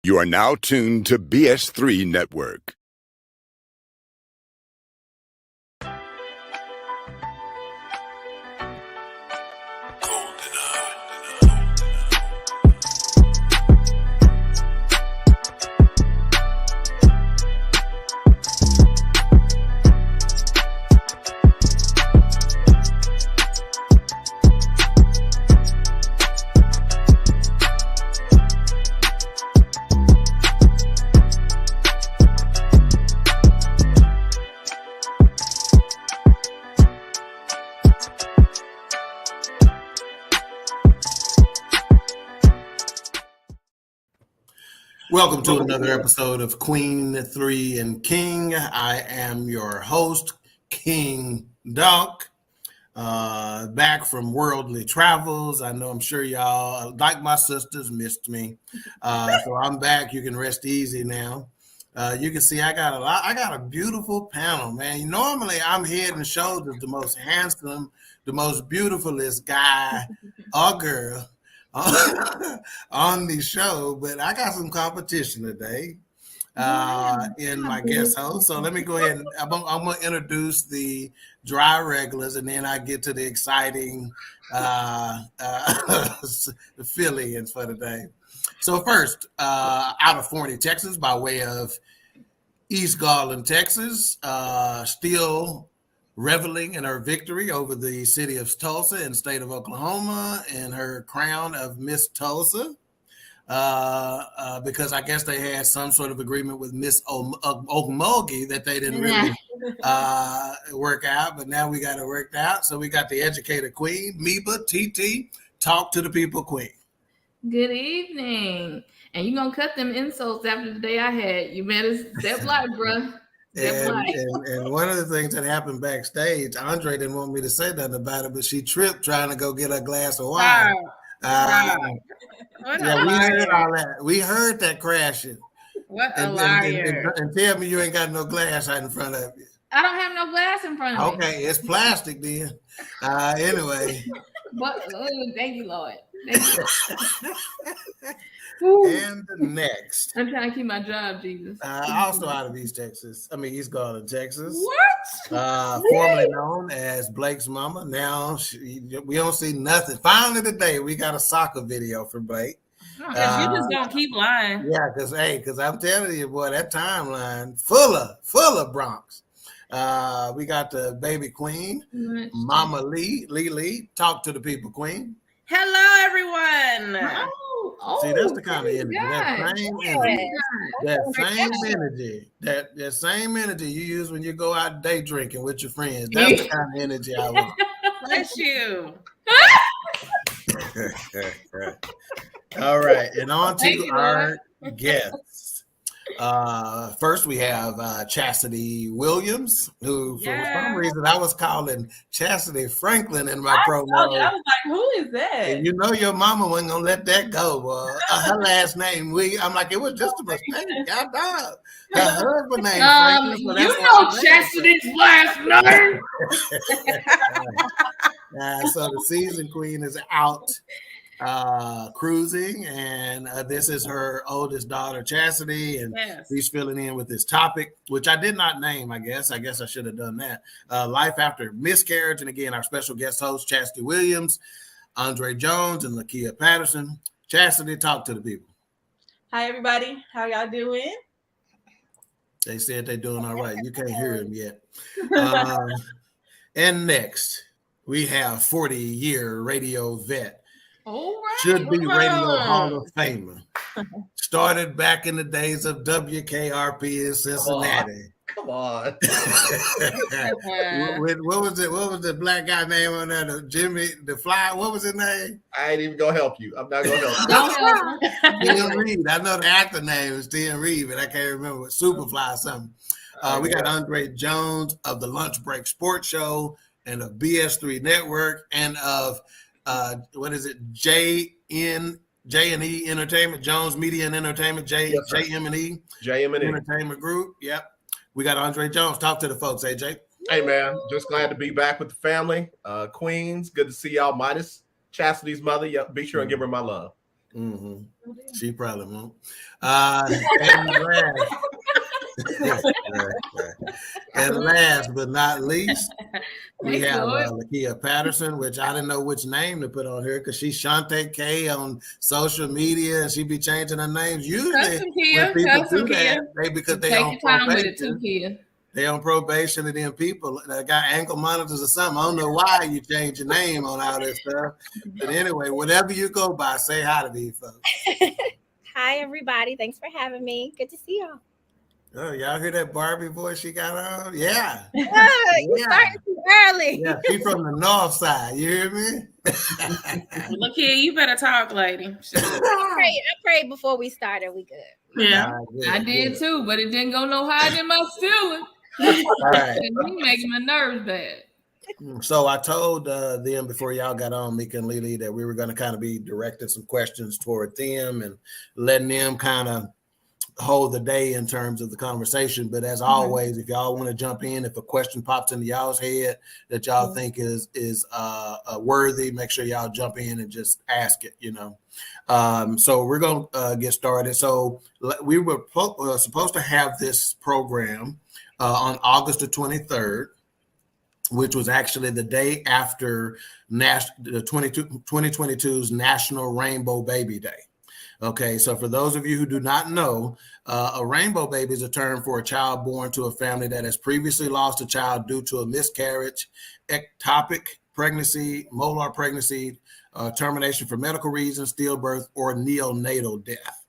You are now tuned to BS3 Network. Welcome to another episode of Queen, 3, and King. I am your host, King Doc, back from worldly travels. I'm sure y'all, like my sisters, missed me. So I'm back. You can rest easy now. You can see I got a beautiful panel, man. Normally I'm head and shoulders the most handsome, the most beautifulest guy or girl on the show, but I got some competition today in my guest host. So let me go ahead and I'm going to introduce the dry regulars, and then I get to the exciting fill-ins for today. So first, out of Forney, Texas, by way of East Garland, Texas, still reveling in her victory over the city of Tulsa and state of Oklahoma and her crown of Miss Tulsa, because I guess they had some sort of agreement with Miss Okmulgee that they didn't really work out, but now we got it worked out. So we got the educated queen, Meba TT, talk to the people queen. Good evening. And you're going to cut them insults after the day I had. You better step light, bro. And one of the things that happened backstage, André didn't want me to say nothing about it, but she tripped trying to go get a glass of wine. Wow. We heard all that. We heard that crashing. What a liar. And tell me you ain't got no glass right in front of you. I don't have no glass in front of me. Okay, it's plastic then. Anyway. But thank you, Lord. Thank you. And next, I'm trying to keep my job, Jesus. Also out of East Garland, Texas. What? Formerly known as Blake's mama. Now we don't see nothing. Finally today, we got a soccer video from Blake. You just don't keep lying. Yeah, because I'm telling you, boy, that timeline full of Bronx. We got the baby queen, Mama Lee. Talk to the people, queen. Hello, everyone. See, that's the kind of energy. That same energy you use when you go out day drinking with your friends. That's the kind of energy I want. Bless you. All right, and on to our guests. First, we have Chasity Williams, who for some reason I was calling Chasity Franklin in my promo. I was like, who is that? And you know your mama wasn't gonna let that go, boy. Her last name, I'm like, it was just a mistake. God dog. Her husband name Franklin. So you know Chastity's last name. So the season queen is out cruising, and this is her oldest daughter, Chasity, and he's filling in with this topic, which I did not name. I guess I should have done that. Life after miscarriage, and again, our special guest host, Chasity Williams, André Jones, and Lekia Patterson. Chasity, talk to the people. Hi, everybody. How y'all doing? They said they're doing all right. You can't hear them yet. And next, we have 40-year radio vet. All right. Should be Radio Hall of Famer. Started back in the days of WKRP in Cincinnati. Come on. What was the black guy name on there? Jimmy the Fly. What was his name? I ain't even gonna help you. I'm not gonna help you. Tim Reed. I know the actor name is Tim Reed, but I can't remember what Superfly or something. We got André Jones of the Lunch Break Sports Show and of BS3 Network and of J&E Entertainment, Jones Media and Entertainment, JM&E Entertainment Group. Yep. We got André Jones. Talk to the folks, AJ. Hey, man. Just glad to be back with the family. Queens, good to see y'all, minus Chastity's mother. Yeah, be sure and give her my love. Mm-hmm. She probably won't. And last but not least, we have Lekia Patterson, which I didn't know which name to put on here because she's Shante K on social media and she be changing her names. Usually when people do that, because they on probation. They on probation, and then people that got ankle monitors or something. I don't know why you change your name on all this stuff. But anyway, whatever you go by, say hi to these folks. Hi, everybody. Thanks for having me. Good to see y'all. Oh, y'all hear that Barbie voice she got on? Yeah. You started too early. Yeah, she from the north side. You hear me? Look here, you better talk, lady. I prayed before we started. We good. Yeah, I did too, but it didn't go no higher than my ceiling. All right. You making my nerves bad. So I told them before y'all got on, Mika and Lily, that we were going to kind of be directing some questions toward them and letting them kind of hold the day in terms of the conversation. But as always, if y'all want to jump in, if a question pops into y'all's head that y'all think is worthy, make sure y'all jump in and just ask it, So we're going to get started. So we were supposed to have this program on August the 23rd, which was actually the day after the 2022's National Rainbow Baby Day. Okay, so for those of you who do not know, a rainbow baby is a term for a child born to a family that has previously lost a child due to a miscarriage, ectopic pregnancy, molar pregnancy, termination for medical reasons, stillbirth, or neonatal death.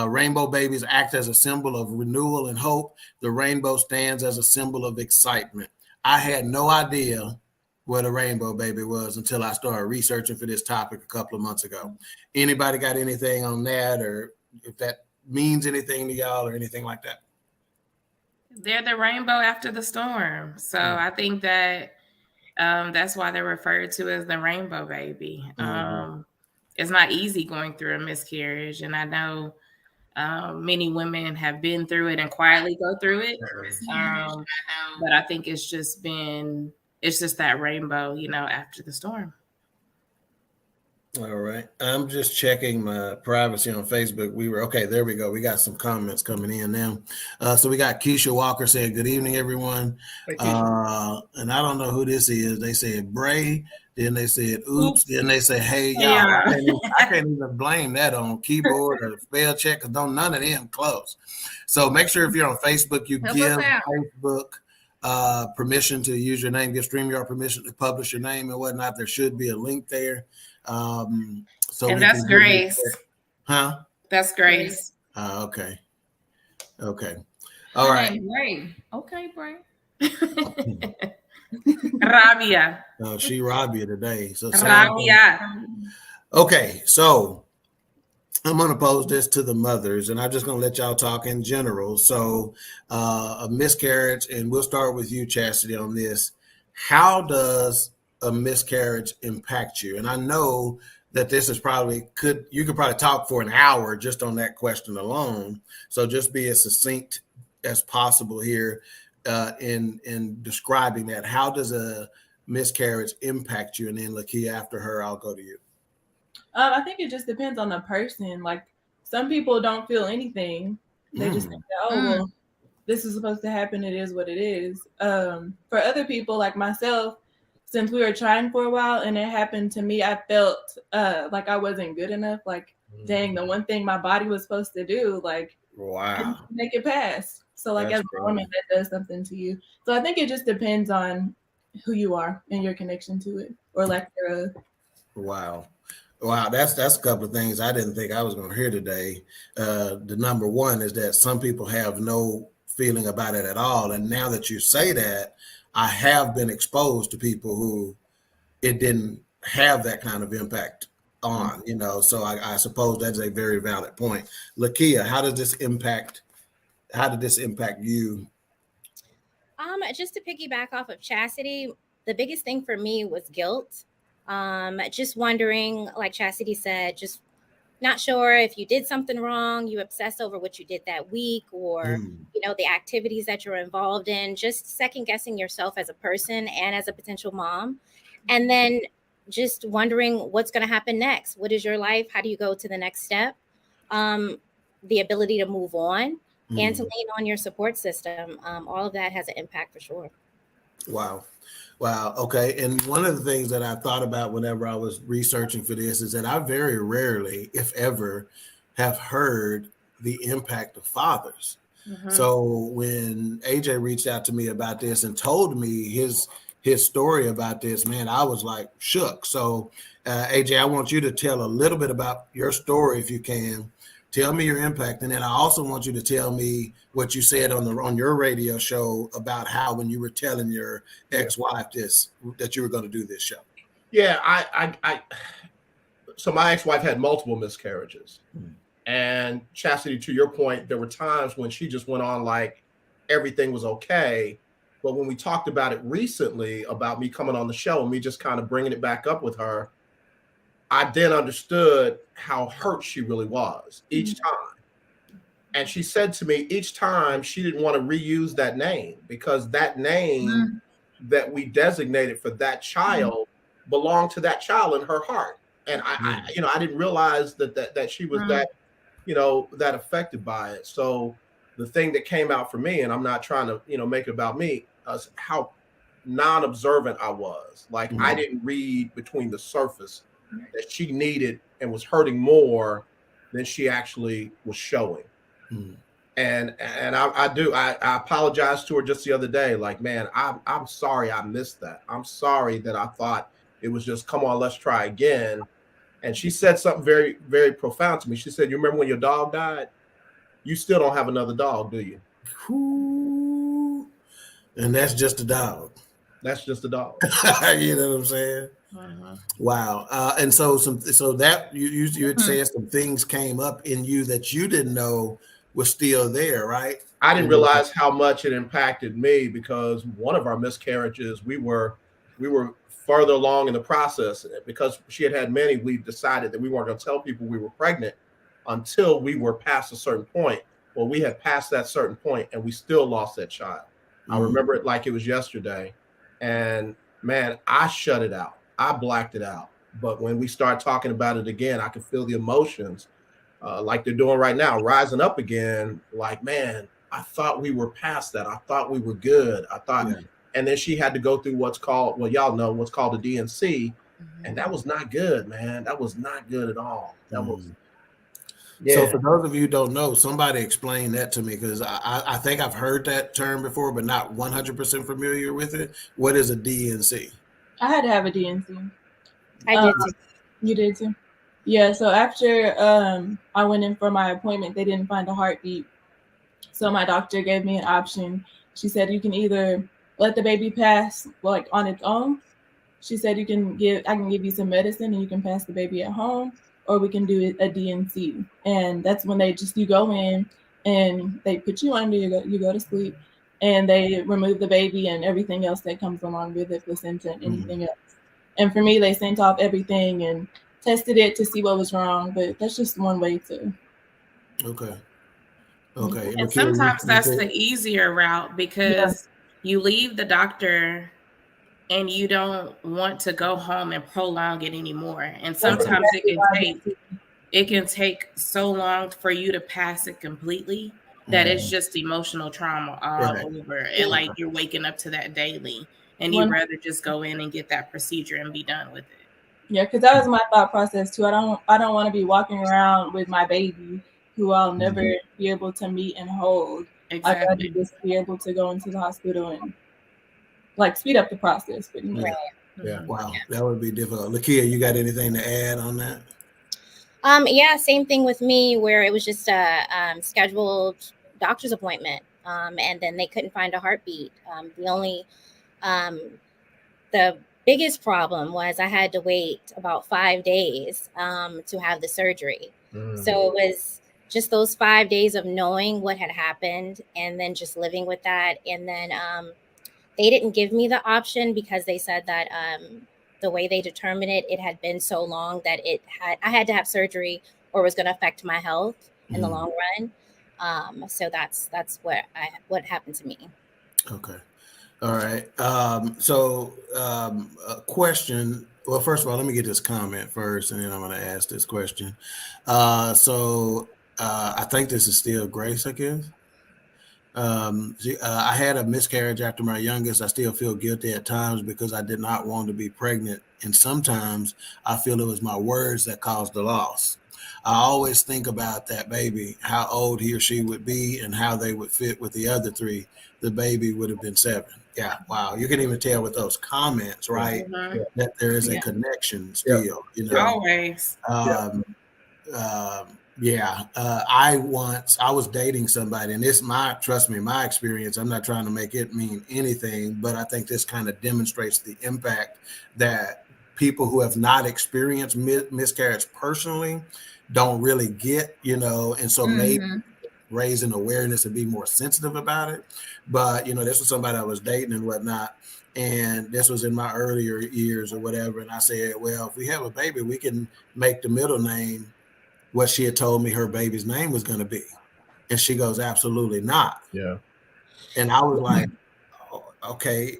Rainbow babies act as a symbol of renewal and hope. The rainbow stands as a symbol of excitement. I had no idea what a rainbow baby was until I started researching for this topic a couple of months ago. Anybody got anything on that, or if that means anything to y'all or anything like that? They're the rainbow after the storm. So I think that that's why they're referred to as the rainbow baby. It's not easy going through a miscarriage. And I know many women have been through it and quietly go through it. But I think it's just that rainbow, after the storm. All right. I'm just checking my privacy on Facebook. There we go. We got some comments coming in now. So we got Keisha Walker saying, good evening, everyone. And I don't know who this is. They said Bray. Then they said, oops. Then they say, hey, y'all. Yeah. I can't even blame that on keyboard or spell check because none of them close. So make sure if you're on Facebook, you give Facebook permission to use your name, give StreamYard permission to publish your name and whatnot. There should be a link there. And that's Grace. Huh? That's Grace. Okay. All right. Bray. Okay, Bray. Rabia. Oh, she Rabia today. So Rabia. Okay, so I'm going to pose this to the mothers, and I'm just going to let y'all talk in general. So a miscarriage, and we'll start with you, Chasity, on this. How does a miscarriage impact you? And I know that this is you could probably talk for an hour just on that question alone. So just be as succinct as possible here in describing that. How does a miscarriage impact you? And then Lekia, after her, I'll go to you. I think it just depends on the person. Like some people don't feel anything. They just think that, well, this is supposed to happen. It is what it is. For other people like myself, since we were trying for a while and it happened to me, I felt like I wasn't good enough. Like, dang, the one thing my body was supposed to do, like, wow, make it pass. So like as a woman, that does something to you. So I think it just depends on who you are and your connection to it or lack thereof. Wow, that's a couple of things I didn't think I was going to hear today. The number one is that some people have no feeling about it at all. And now that you say that, I have been exposed to people who it didn't have that kind of impact on, so I suppose that's a very valid point. Lekia, how did this impact you? Just to piggyback off of Chasity, the biggest thing for me was guilt. Just wondering, like Chasity said, just not sure if you did something wrong, you obsess over what you did that week or, the activities that you're involved in, just second guessing yourself as a person and as a potential mom. And then just wondering what's going to happen next. What is your life? How do you go to the next step? The ability to move on and to lean on your support system. All of that has an impact for sure. Wow. Okay. And one of the things that I thought about whenever I was researching for this is that I very rarely, if ever, have heard the impact of fathers. So when AJ reached out to me about this and told me his story about this, man, I was like shook. So AJ, I want you to tell a little bit about your story if you can. Tell me your impact, and then I also want you to tell me what you said on your radio show about how when you were telling your ex-wife that you were going to do this show. Yeah, so my ex-wife had multiple miscarriages, and Chasity, to your point, there were times when she just went on like everything was okay, but when we talked about it recently about me coming on the show and me just kind of bringing it back up with her, I then understood how hurt she really was each time. And she said to me each time she didn't want to reuse that name because that name that we designated for that child belonged to that child in her heart. And I didn't realize that she was that, that affected by it. So the thing that came out for me, and I'm not trying to, make it about me, is how non-observant I was. Like I didn't read between the surface that she needed and was hurting more than she actually was showing. And I apologized to her just the other day. Like, man, I'm sorry I missed that. I'm sorry that I thought it was just, come on, let's try again. And she said something very, very profound to me. She said, you remember when your dog died? You still don't have another dog, do you? And that's just a dog. That's just a dog. You know what I'm saying? Wow. And so that you had said some things came up in you that you didn't know was still there, right? I didn't realize how much it impacted me because one of our miscarriages, we were further along in the process because she had many. We decided that we weren't going to tell people we were pregnant until we were past a certain point. Well, we had passed that certain point and we still lost that child. I remember it like it was yesterday. And man, I shut it out. I blacked it out. But when we start talking about it again, I could feel the emotions like they're doing right now, rising up again. Like, man, I thought we were past that. I thought we were good. I thought, and then she had to go through what's called, well, y'all know what's called a DNC. And that was not good, man. That was not good at all. That was. Yeah. So for those of you who don't know, somebody explain that to me because I think I've heard that term before, but not 100% familiar with it. What is a DNC? I had to have a DNC. I did too. You did too? Yeah, so after I went in for my appointment, they didn't find a heartbeat. So my doctor gave me an option. She said you can either let the baby pass like on its own. She said I can give you some medicine and you can pass the baby at home, or we can do a DNC. And that's when you go in and they put you under, you go to sleep, and they remove the baby and everything else that comes along with it, placenta and anything else. And for me, they sent off everything and tested it to see what was wrong, but that's just one way to. Okay. And sometimes that's the easier route because you leave the doctor and you don't want to go home and prolong it anymore. And sometimes it can take so long for you to pass it completely that it's just emotional trauma all over. And like you're waking up to that daily and you'd rather just go in and get that procedure and be done with it. Yeah, because that was my thought process too. I don't want to be walking around with my baby who I'll never be able to meet and hold. Exactly. I'd rather just be able to go into the hospital and like speed up the process. But Wow, that would be difficult. Lekia, you got anything to add on that? Yeah, same thing with me where it was just a scheduled doctor's appointment, and then they couldn't find a heartbeat. The biggest problem was I had to wait about 5 days to have the surgery. So it was just those 5 days of knowing what had happened and then just living with that. And then they didn't give me the option because they said that the way they determined it had been so long that I had to have surgery or was going to affect my health in the long run. So that's what happened to me. Okay. All right. A question. Well, first of all, let me get this comment first, and then I'm going to ask this question. I think this is still Grace, I guess. I had a miscarriage after my youngest. I still feel guilty at times because I did not want to be pregnant. And sometimes I feel it was my words that caused the loss. I always think about that baby, how old he or she would be and how they would fit with the other three. The baby would have been 7. Yeah. Wow. You can even tell with those comments, right? Mhm. That there is a Yeah. connection still, Always. I was dating somebody, and trust me, my experience, I'm not trying to make it mean anything, but I think this kind of demonstrates the impact that people who have not experienced miscarriage personally don't really get, and so maybe raising awareness and be more sensitive about it. But, this was somebody I was dating and whatnot. And this was in my earlier years or whatever. And I said, well, if we have a baby, we can make the middle name what she had told me her baby's name was going to be. And she goes, absolutely not. Yeah. And I was like, oh, okay.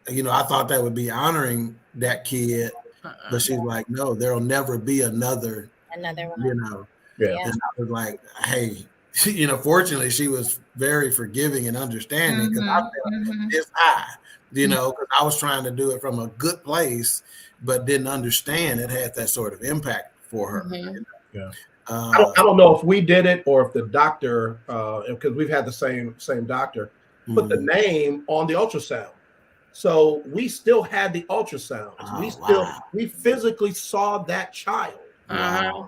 I thought that would be honoring that kid. But she's like, no, there'll never be another one. Yeah. And I was like, hey, fortunately, she was very forgiving and understanding because I felt this high, because I was trying to do it from a good place, but didn't understand it had that sort of impact for her. Yeah. I don't know if we did it or if the doctor, because we've had the same doctor, put the name on the ultrasound. So we still had the ultrasounds. We physically saw that child.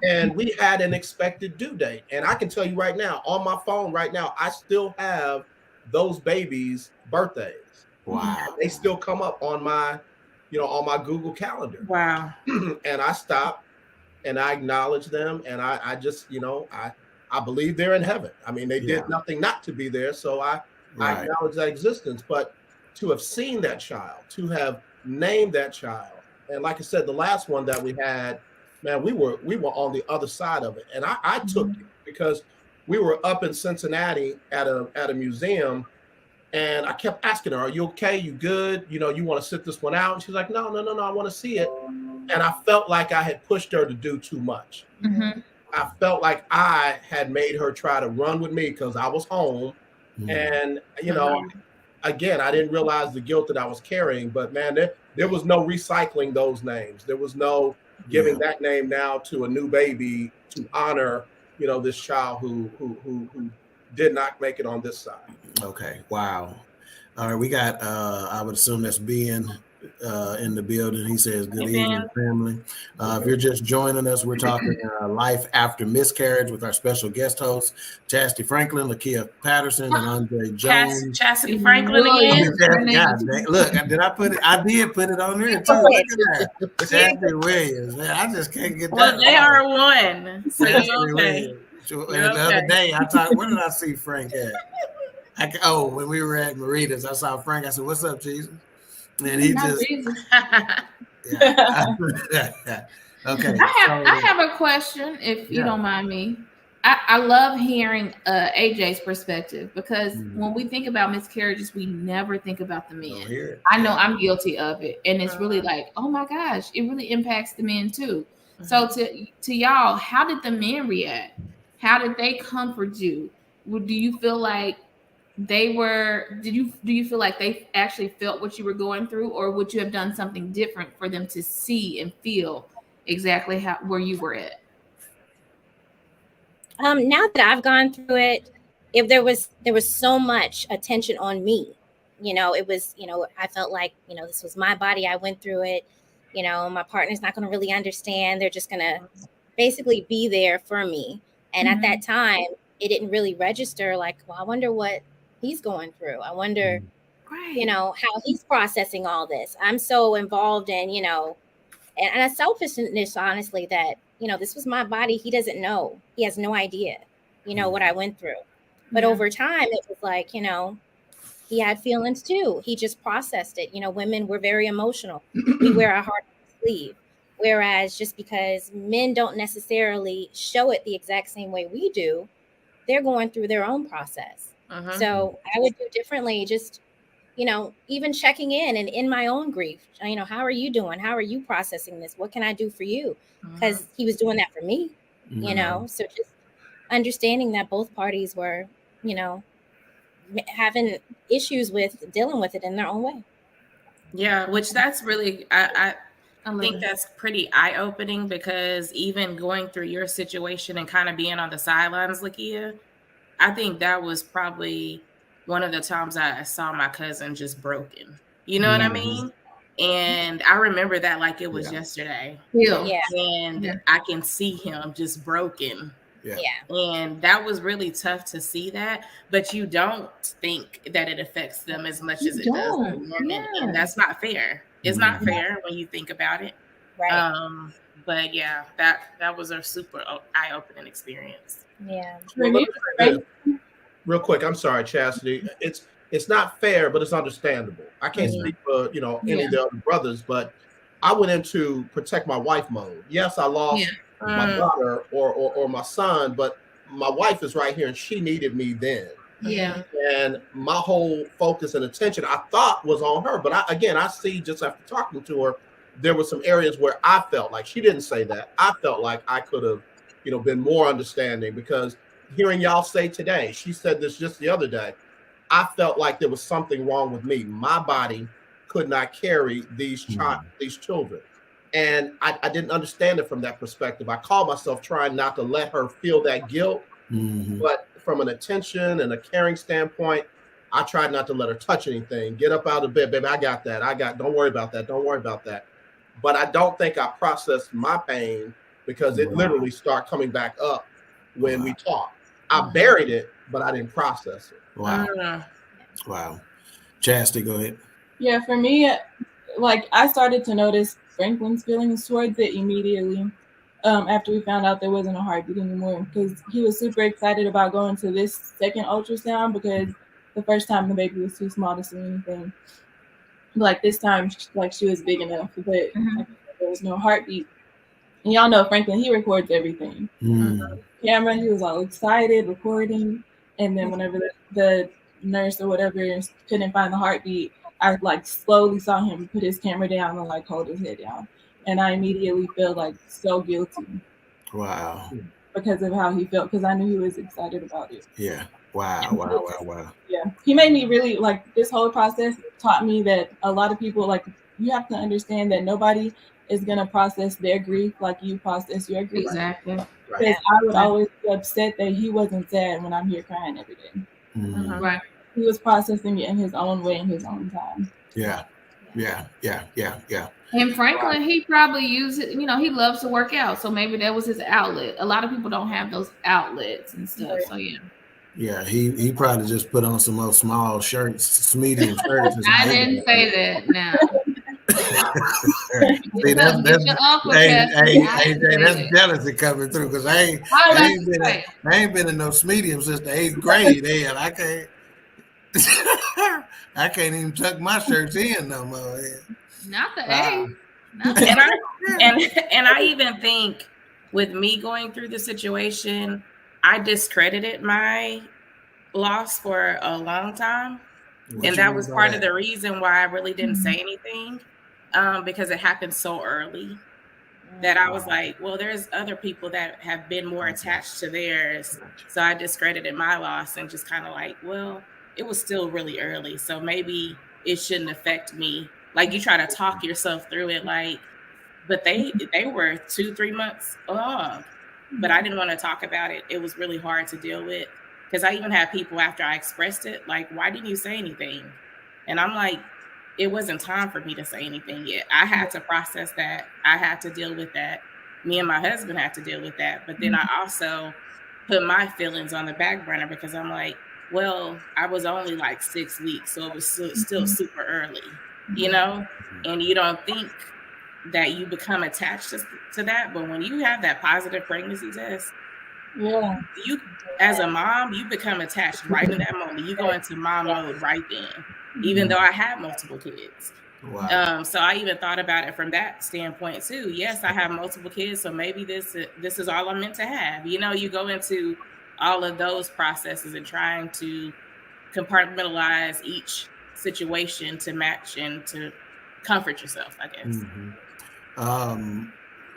And we had an expected due date. And I can tell you right now, on my phone right now, I still have those babies' birthdays. Wow. And they still come up on my Google Calendar. Wow. And I stop and I acknowledge them. And I just, I believe they're in heaven. I mean, they did nothing not to be there. So I acknowledge that existence. But to have seen that child, to have named that child, and like I said, the last one that we had, man, we were on the other side of it. And I took it because we were up in Cincinnati at a museum, and I kept asking her, are you okay? You good? You want to sit this one out? And she's like, no, I want to see it. And I felt like I had pushed her to do too much. I felt like I had made her try to run with me because I was home. And, again, I didn't realize the guilt that I was carrying, but man, there was no recycling those names. There was no giving that name now to a new baby to honor, this child who did not make it on this side. Okay. Wow. All right. We got, I would assume that's Ben in the building. He says, good evening, family. If you're just joining us, we're talking life after miscarriage with our special guest hosts, Chasity Franklin, Lekia Patterson, and André Jones. Chasity Franklin again. Look, I did put it on there too. Look at that. Chasity Williams. Man, I just can't get that. Well, they are one. So okay. And the other day, I talked, where did I see Frank at? When we were at Marita's, I saw Frank. I said, what's up, Jesus? And he just okay. I have a question, if you don't mind me. I love hearing AJ's perspective because when we think about miscarriages, we never think about the men. I know I'm guilty of it, and it's really like, oh my gosh, it really impacts the men too. So to y'all, how did the men react? How did they comfort you? Do you feel like do you feel like they actually felt what you were going through, or would you have done something different for them to see and feel exactly where you were at? Now that I've gone through it, if there was so much attention on me, it was, I felt like, this was my body. I went through it. My partner's not going to really understand. They're just going to basically be there for me. And at that time, it didn't really register like, well, I wonder what he's going through. I wonder, how he's processing all this. I'm so involved in, and a selfishness, honestly, that, this was my body. He doesn't know. He has no idea, what I went through. But over time, it was like, he had feelings too. He just processed it. Women were very emotional. We wear our heart on our sleeve. Whereas just because men don't necessarily show it the exact same way we do, they're going through their own process. So I would do differently. Just even checking in and in my own grief, how are you doing? How are you processing this? What can I do for you? Because he was doing that for me, so just understanding that both parties were, having issues with dealing with it in their own way. Yeah, which that's really, I think that's pretty eye-opening, because even going through your situation and kind of being on the sidelines, Lekia, I think that was probably one of the times I saw my cousin just broken. You know what I mean? And I remember that like it was yesterday. And I can see him just broken. And that was really tough to see that, but you don't think that it affects them as much as it does the women, and that's not fair. It's not fair when you think about it. Right. But yeah, that was a super eye-opening experience. Yeah. Real quick, I'm sorry, Chasity. It's not fair, but it's understandable. I can't speak for any of the other brothers, but I went into protect my wife mode. Yes, I lost my daughter or my son, but my wife is right here and she needed me then. Yeah. And my whole focus and attention I thought was on her. But I see just after talking to her, there were some areas where I felt like, she didn't say that, I felt like I could have, been more understanding, because hearing y'all say today, she said this just the other day, I felt like there was something wrong with me. My body could not carry these children. And I didn't understand it from that perspective. I called myself trying not to let her feel that guilt. But from an attention and a caring standpoint, I tried not to let her touch anything. Get up out of bed, baby. I got that. Don't worry about that. Don't worry about that. But I don't think I processed my pain, because it literally started coming back up when we talked. I buried it, but I didn't process it. Wow. Chastity, go ahead. Yeah, for me, like I started to notice Franklin's feelings towards it immediately after we found out there wasn't a heartbeat anymore, because he was super excited about going to this second ultrasound, because the first time the baby was too small to see anything. Like this time, like she was big enough, but like, there was no heartbeat. And y'all know Franklin, he records everything. Camera, he was all excited, recording. And then whenever the nurse or whatever couldn't find the heartbeat, I like slowly saw him put his camera down and like hold his head down. And I immediately felt like so guilty. Wow. Because of how he felt, because I knew he was excited about it. Yeah. Wow. Yeah. He made me really, like, this whole process taught me that a lot of people, like, you have to understand that nobody is going to process their grief like you process your grief. Exactly. Because I would always be upset that he wasn't sad when I'm here crying every day. Right. He was processing it in his own way, in his own time. Yeah. And Franklin, he probably uses, he loves to work out. So maybe that was his outlet. A lot of people don't have those outlets and stuff. So yeah. Yeah, he probably just put on some more small shirts, medium shirts. I didn't say that. No. See, that's jealousy coming through, because I ain't been in no medium since the 8th grade. Hell, I can't even tuck my shirts in no more. Not the 8th. And I even think with me going through the situation, I discredited my loss for a long time. And that was part of the reason why I really didn't say anything, because it happened so early that I was like, well, there's other people that have been more attached to theirs. So I discredited my loss and just kind of like, well, it was still really early, so maybe it shouldn't affect me. Like, you try to talk yourself through it, like, but they were 2-3 months along. But I didn't want to talk about it. It was really hard to deal with, because I even had people after I expressed it, like, why didn't you say anything? And I'm like, it wasn't time for me to say anything yet. I had to process that. I had to deal with that. Me and my husband had to deal with that. But then I also put my feelings on the back burner, because I'm like, well, I was only like 6 weeks, so it was still super early, and you don't think that you become attached to that. But when you have that positive pregnancy test, you, as a mom, you become attached right in that moment. You go into mom mode right then, even though I had multiple kids. Wow. So I even thought about it from that standpoint too. Yes, I have multiple kids, so maybe this is all I'm meant to have. You go into all of those processes and trying to compartmentalize each situation to match and to comfort yourself, I guess.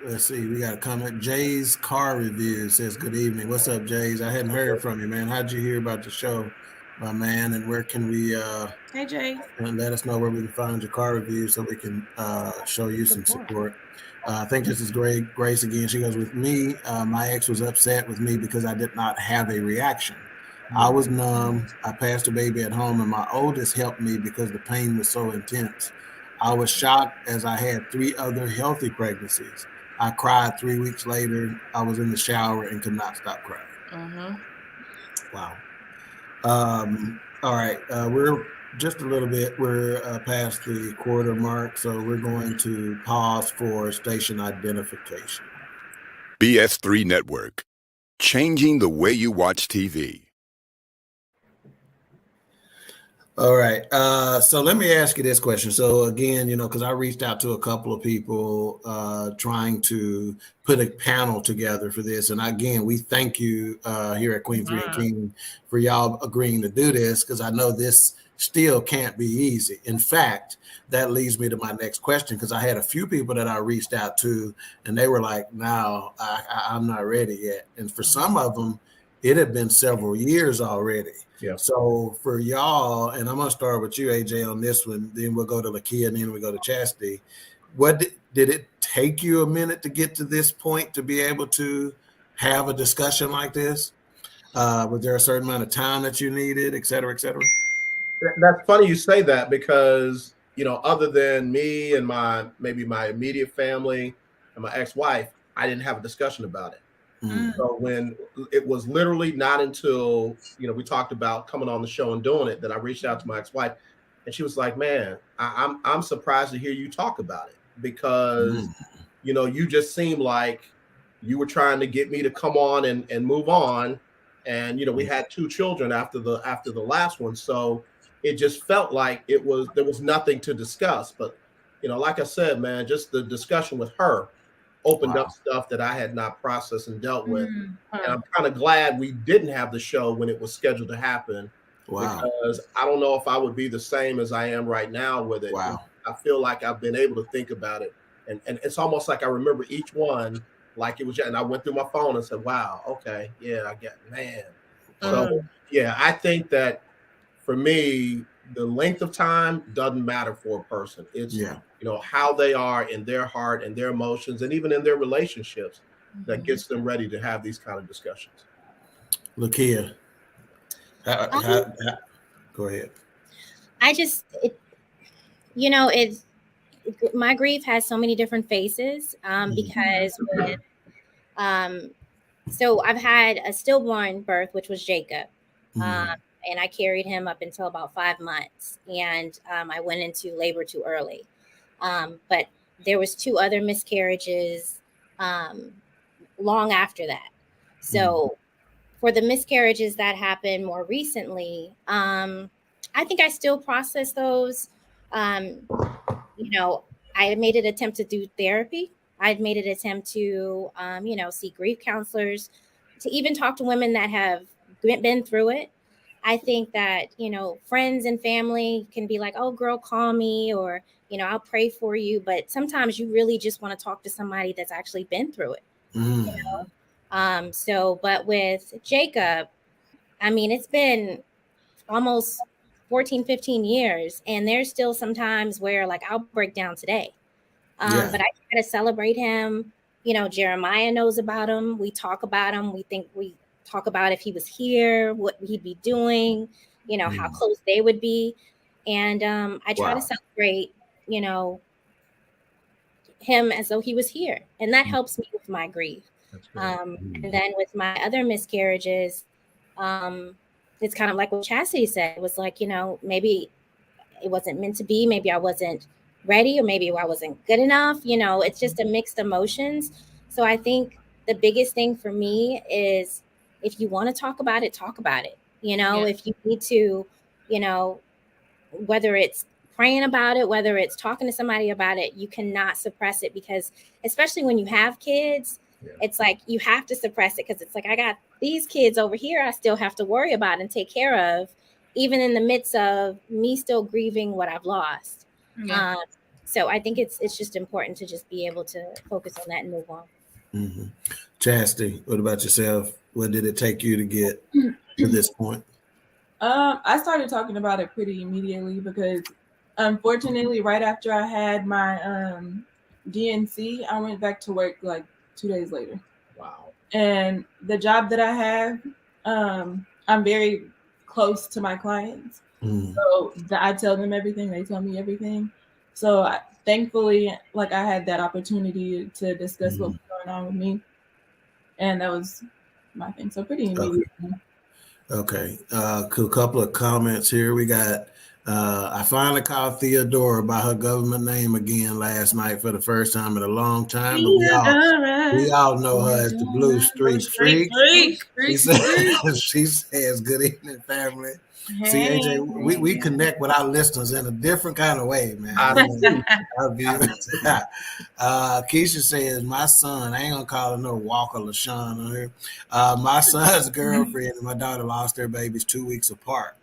Let's see, we got a comment. Jay's car review says, good evening. What's up, Jay's? I hadn't heard from you, man. How'd you hear about the show, my man? And where can we hey Jay, and let us know where we can find your car review so we can show you some support. I think this is great. Grace again. She goes, with me, my ex was upset with me because I did not have a reaction. I was numb. I passed the baby at home, and my oldest helped me because the pain was so intense. I was shocked as I had 3 other healthy pregnancies. I cried 3 weeks later. I was in the shower and could not stop crying. Wow. All right. We're just a little bit. We're past the quarter mark, so we're going to pause for station identification. BS3 Network. Changing the way you watch TV. All right. So let me ask you this question. So again, because I reached out to a couple of people trying to put a panel together for this. And again, we thank you here at Queen 3 and King for y'all agreeing to do this, because I know this still can't be easy. In fact, that leads me to my next question, because I had a few people that I reached out to and they were like, no, I'm not ready yet. And for some of them, it had been several years already. Yeah. So for y'all, and I'm going to start with you, AJ, on this one, then we'll go to Lekia, and then we go to Chasity. What did it take you a minute to get to this point to be able to have a discussion like this? Was there a certain amount of time that you needed, et cetera, et cetera? That's funny you say that, because, other than me and my immediate family and my ex-wife, I didn't have a discussion about it. So when it was literally not until, we talked about coming on the show and doing it, that I reached out to my ex-wife, and she was like, man, I'm surprised to hear you talk about it, because, you just seemed like you were trying to get me to come on and move on. And, we had 2 children after the last one. So it just felt like there was nothing to discuss. But, like I said, man, just the discussion with her opened up stuff that I had not processed and dealt with. And I'm kind of glad we didn't have the show when it was scheduled to happen. Because I don't know if I would be the same as I am right now with it. I feel like I've been able to think about it. And it's almost like I remember each one like it was, and I went through my phone and said, wow, okay, yeah, I get, man. So, yeah, I think that for me, the length of time doesn't matter for a person. It's, how they are in their heart and their emotions, and even in their relationships, that gets them ready to have these kind of discussions. Lekia, go ahead. My grief has so many different faces because so I've had a stillborn birth, which was Jacob. And I carried him up until about 5 months, and I went into labor too early. But there was 2 other miscarriages long after that. So for the miscarriages that happened more recently, I think I still process those. I made an attempt to do therapy. I'd made an attempt to, see grief counselors, to even talk to women that have been through it. I think that, friends and family can be like, oh, girl, call me, or, I'll pray for you. But sometimes you really just want to talk to somebody that's actually been through it. But with Jacob, it's been almost 14, 15 years. And there's still some times where I'll break down today. But I try to celebrate him. Jeremiah knows about him. We talk about him. We talk about if he was here, what he'd be doing, how close they would be. And I try to celebrate, him as though he was here. And that helps me with my grief. And then with my other miscarriages, it's kind of like what Chasity said. It was like, maybe it wasn't meant to be. Maybe I wasn't ready, or maybe I wasn't good enough. It's just a mixed emotions. So I think the biggest thing for me is, if you want to talk about it, talk about it. If you need to, whether it's praying about it, whether it's talking to somebody about it, you cannot suppress it, because especially when you have kids, it's like you have to suppress it, because it's like, I got these kids over here I still have to worry about and take care of. even in the midst of me still grieving what I've lost. Yeah. So I think it's just important to just be able to focus on that and move on. Mm-hmm. Chastity, what about yourself? What did it take you to get to this point? I started talking about it pretty immediately because, unfortunately, right after I had my DNC, I went back to work like 2 days later. Wow. And the job that I have, I'm very close to my clients. So I tell them everything, they tell me everything. So thankfully, like I had that opportunity to discuss what was going on with me. And that was my thing. So pretty immediate. Okay. A couple of comments here. We got, I finally called Theodora by her government name again last night for the first time in a long time. But we all know her as the Blue Street Freak. She says, good evening, family. Hey, see, AJ, we connect with our listeners in a different kind of way, man. Keisha says, my son, I ain't gonna call her no Walker LaShawn on here. My son's girlfriend and my daughter lost their babies 2 weeks apart.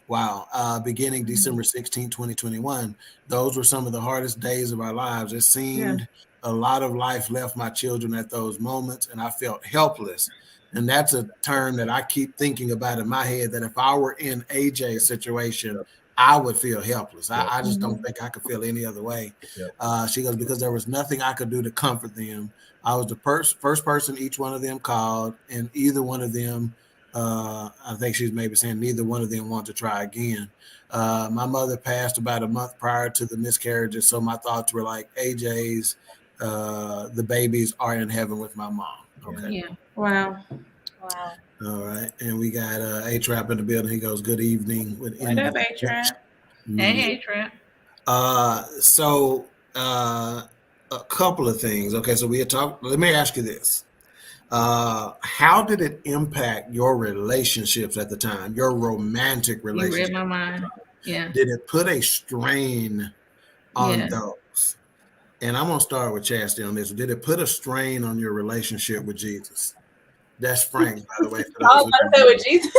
Wow. Beginning December 16, 2021. Those were some of the hardest days of our lives. It seemed a lot of life left my children at those moments, and I felt helpless. And that's a term that I keep thinking about in my head, that if I were in AJ's situation, I would feel helpless. I just don't think I could feel any other way. She goes, because there was nothing I could do to comfort them. I was the first person each one of them called, and either one of them, I think she's maybe saying neither one of them want to try again. My mother passed about a month prior to the miscarriages, so my thoughts were like, AJ's, the babies are in heaven with my mom. Okay. Yeah. Wow. All right. And we got A-Trap in the building. He goes, good evening. What up, A-Trap? Hey, A-Trap. So a couple of things. Okay, so we had talked. Let me ask you this. How did it impact your relationships at the time, your romantic relationship? You read my mind. Yeah. Did it put a strain on those? And I'm going to start with Chastity on this. Did it put a strain on your relationship with Jesus? That's Frank, by the way. I was about to say with Jesus.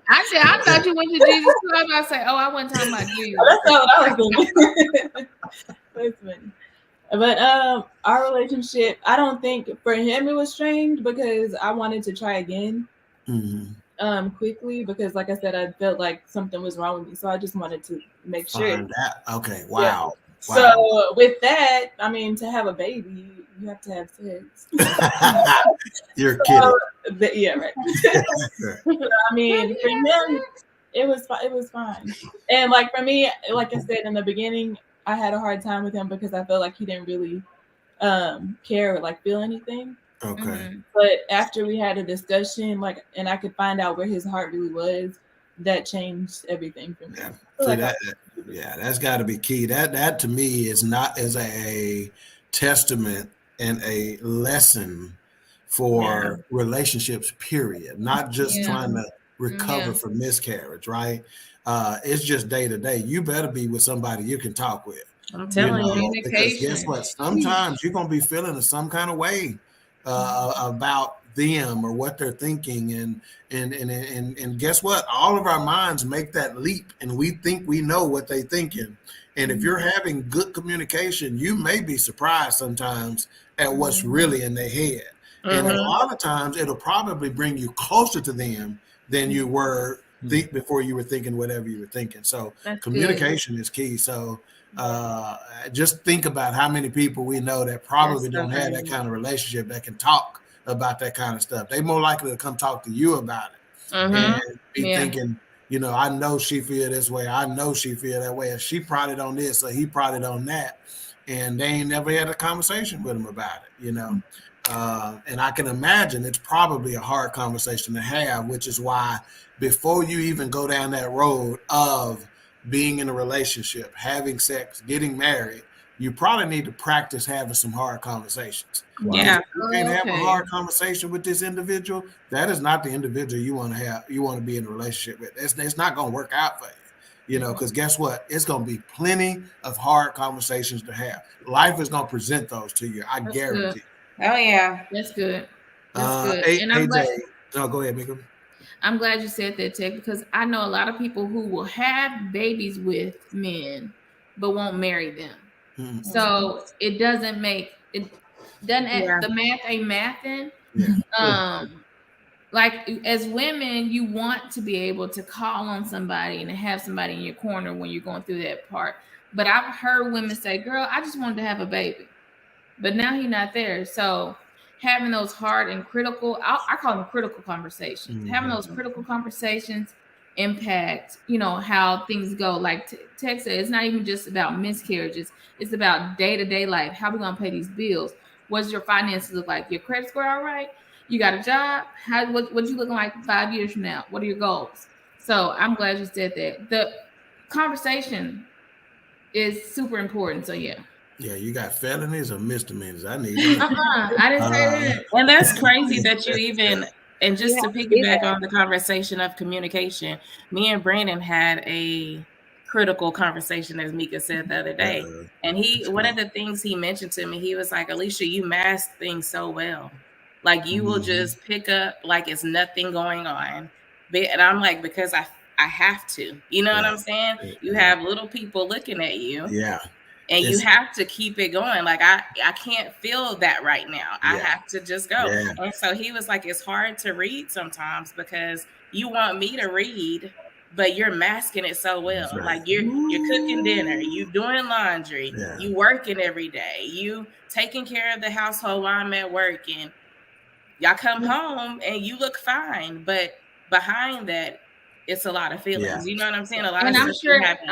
Actually, I thought you went to Jesus too. I was about to say, I wasn't talking about you. That's not what I was thinking. That's funny. But our relationship, I don't think for him it was strained because I wanted to try again quickly because, like I said, I felt like something was wrong with me, so I just wanted to make sure. Okay, wow. Yeah. So with that, I mean, to have a baby, you have to have sex. You're kidding. Yeah, right. I mean, for him, it was fine. And like for me, like I said in the beginning, I had a hard time with him because I felt like he didn't really care or like feel anything. Okay. But after we had a discussion, like, and I could find out where his heart really was, that changed everything for me. Yeah. That's got to be key. That to me is a testament and a lesson for relationships, period. Not just trying to recover from miscarriage, right? It's just day to day. You better be with somebody you can talk with. I'm telling you, because guess what? Sometimes you're gonna be feeling some kind of way about them or what they're thinking, and guess what? All of our minds make that leap, and we think we know what they're thinking. And if you're having good communication, you may be surprised sometimes at what's really in their head. And a lot of times, it'll probably bring you closer to them than you were before you were thinking whatever you were thinking. So communication is key. So just think about how many people we know that probably don't have that kind of relationship that can talk about that kind of stuff. They're more likely to come talk to you about it and be thinking, I know she feel this way. I know she feel that way. And she probably don't this or he probably don't that. And they ain't never had a conversation with him about it, And I can imagine it's probably a hard conversation to have, which is why before you even go down that road of being in a relationship, having sex, getting married, you probably need to practice having some hard conversations. Yeah. If you can't have a hard conversation with this individual, that is not the individual you want to have. You want to be in a relationship with. It's not going to work out for you. Because guess what? It's going to be plenty of hard conversations to have. Life is going to present those to you. I guarantee. Oh yeah, that's good. AJ, no, go ahead, Mika. I'm glad you said that, Tech, because I know a lot of people who will have babies with men, but won't marry them. Mm-hmm. So it doesn't make it. The math ain't mathing. Yeah. Like as women, you want to be able to call on somebody and have somebody in your corner when you're going through that part. But I've heard women say, "Girl, I just wanted to have a baby," but now he's not there. So having those hard and critical, I call them critical conversations. Mm-hmm. Having those critical conversations impact, how things go. Like Tech said, it's not even just about miscarriages. It's about day-to-day life. How are we going to pay these bills? What's your finances look like? Your credit score all right? You got a job? What you looking like 5 years from now? What are your goals? So I'm glad you said that. The conversation is super important. So yeah. Yeah, you got felonies or misdemeanors. I need them. I didn't say that. And that's crazy that you even, and just to piggyback on the conversation of communication, me and Brandon had a critical conversation, as Mika said the other day. And one of the things he mentioned to me, he was like, Alicia, you mask things so well. Like you will just pick up like it's nothing going on. And I'm like, because I have to, you know what I'm saying? You have little people looking at you. Yeah. And you have to keep it going. Like I can't feel that right now. I have to just go. Yeah. And so he was like, it's hard to read sometimes because you want me to read, but you're masking it so well. Right. Like you're cooking dinner, you doing laundry, you working every day, you taking care of the household while I'm at work, and y'all come home and you look fine, but behind that, it's a lot of feelings. Yeah. You know what I'm saying? A lot and of I'm sure after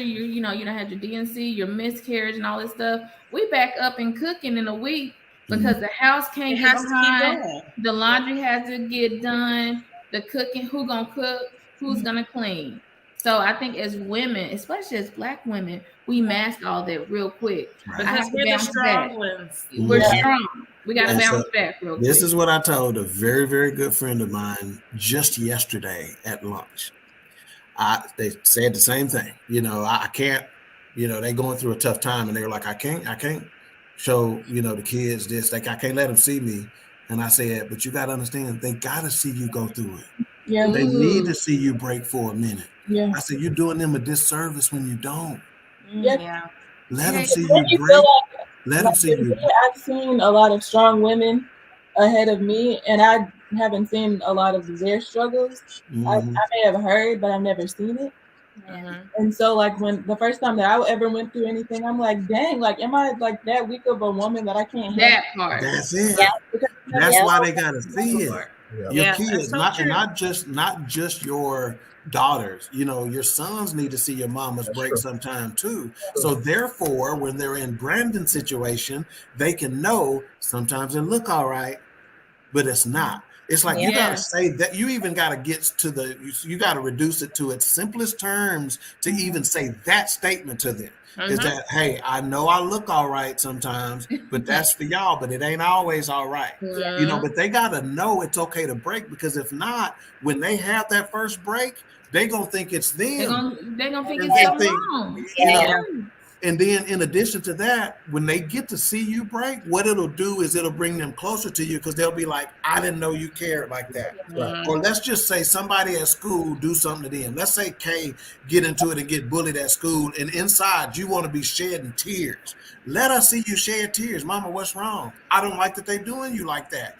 you don't have your DNC, your miscarriage and all this stuff, we back up and cooking in a week because the house can't get behind, the laundry has to get done, the cooking, who gonna cook, who's gonna clean. So I think as women, especially as Black women, we mask all that real quick. Right. Because we're the strong ones. We're strong. We got to bounce back real quick. This is what I told a very, very good friend of mine just yesterday at lunch. They said the same thing. I can't, they going through a tough time, and they were like, I can't show, the kids this. Like, I can't let them see me. And I said, but you got to understand, they got to see you go through it. Yeah. They need to see you break for a minute. Yeah. I said, you're doing them a disservice when you don't. Yeah. Let them see you break. Let them see you. I've seen a lot of strong women ahead of me, and I haven't seen a lot of their struggles. Mm-hmm. I may have heard, but I've never seen it. Mm-hmm. And so, like, when the first time that I ever went through anything, I'm like, dang, like, am I like that weak of a woman that I can't that part? That's it. Yeah. That's why they gotta see it. Your kids, not just your daughters. Your sons need to see your mama's break sometime too. So therefore, when they're in Brandon's situation, they can know sometimes it look all right, but it's not. It's like you got to say that. You even got to get to you got to reduce it to its simplest terms to even say that statement to them. Is that, hey, I know I look all right sometimes, but that's for y'all, but it ain't always all right. But they got to know it's okay to break, because if not, when they have that first break, they going to think it's them. They're going to think it's something wrong. And then in addition to that, when they get to see you break, what it'll do is it'll bring them closer to you, because they'll be like, I didn't know you cared like that. Right. Or let's just say somebody at school do something to them. Let's say Kay get into it and get bullied at school, and inside you want to be shedding tears. Let us see you shed tears. Mama, what's wrong? I don't like that they doing you like that.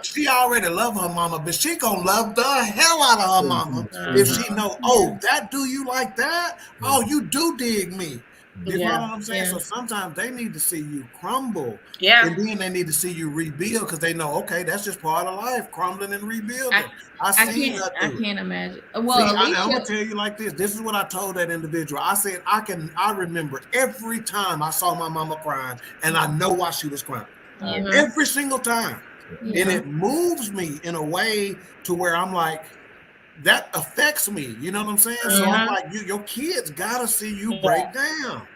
She already love her mama, but she gonna love the hell out of her mama if she know, that do you like that? Oh, you do dig me. You know what I'm saying? So sometimes they need to see you crumble. Yeah. And then they need to see you rebuild, because they know, okay, that's just part of life, crumbling and rebuilding. I can't imagine. Well, I'm gonna tell you like this. This is what I told that individual. I said, I remember every time I saw my mama crying, and I know why she was crying. Every single time. And it moves me in a way to where I'm like, that affects me. You know what I'm saying? So I'm like, your kids gotta see you break down.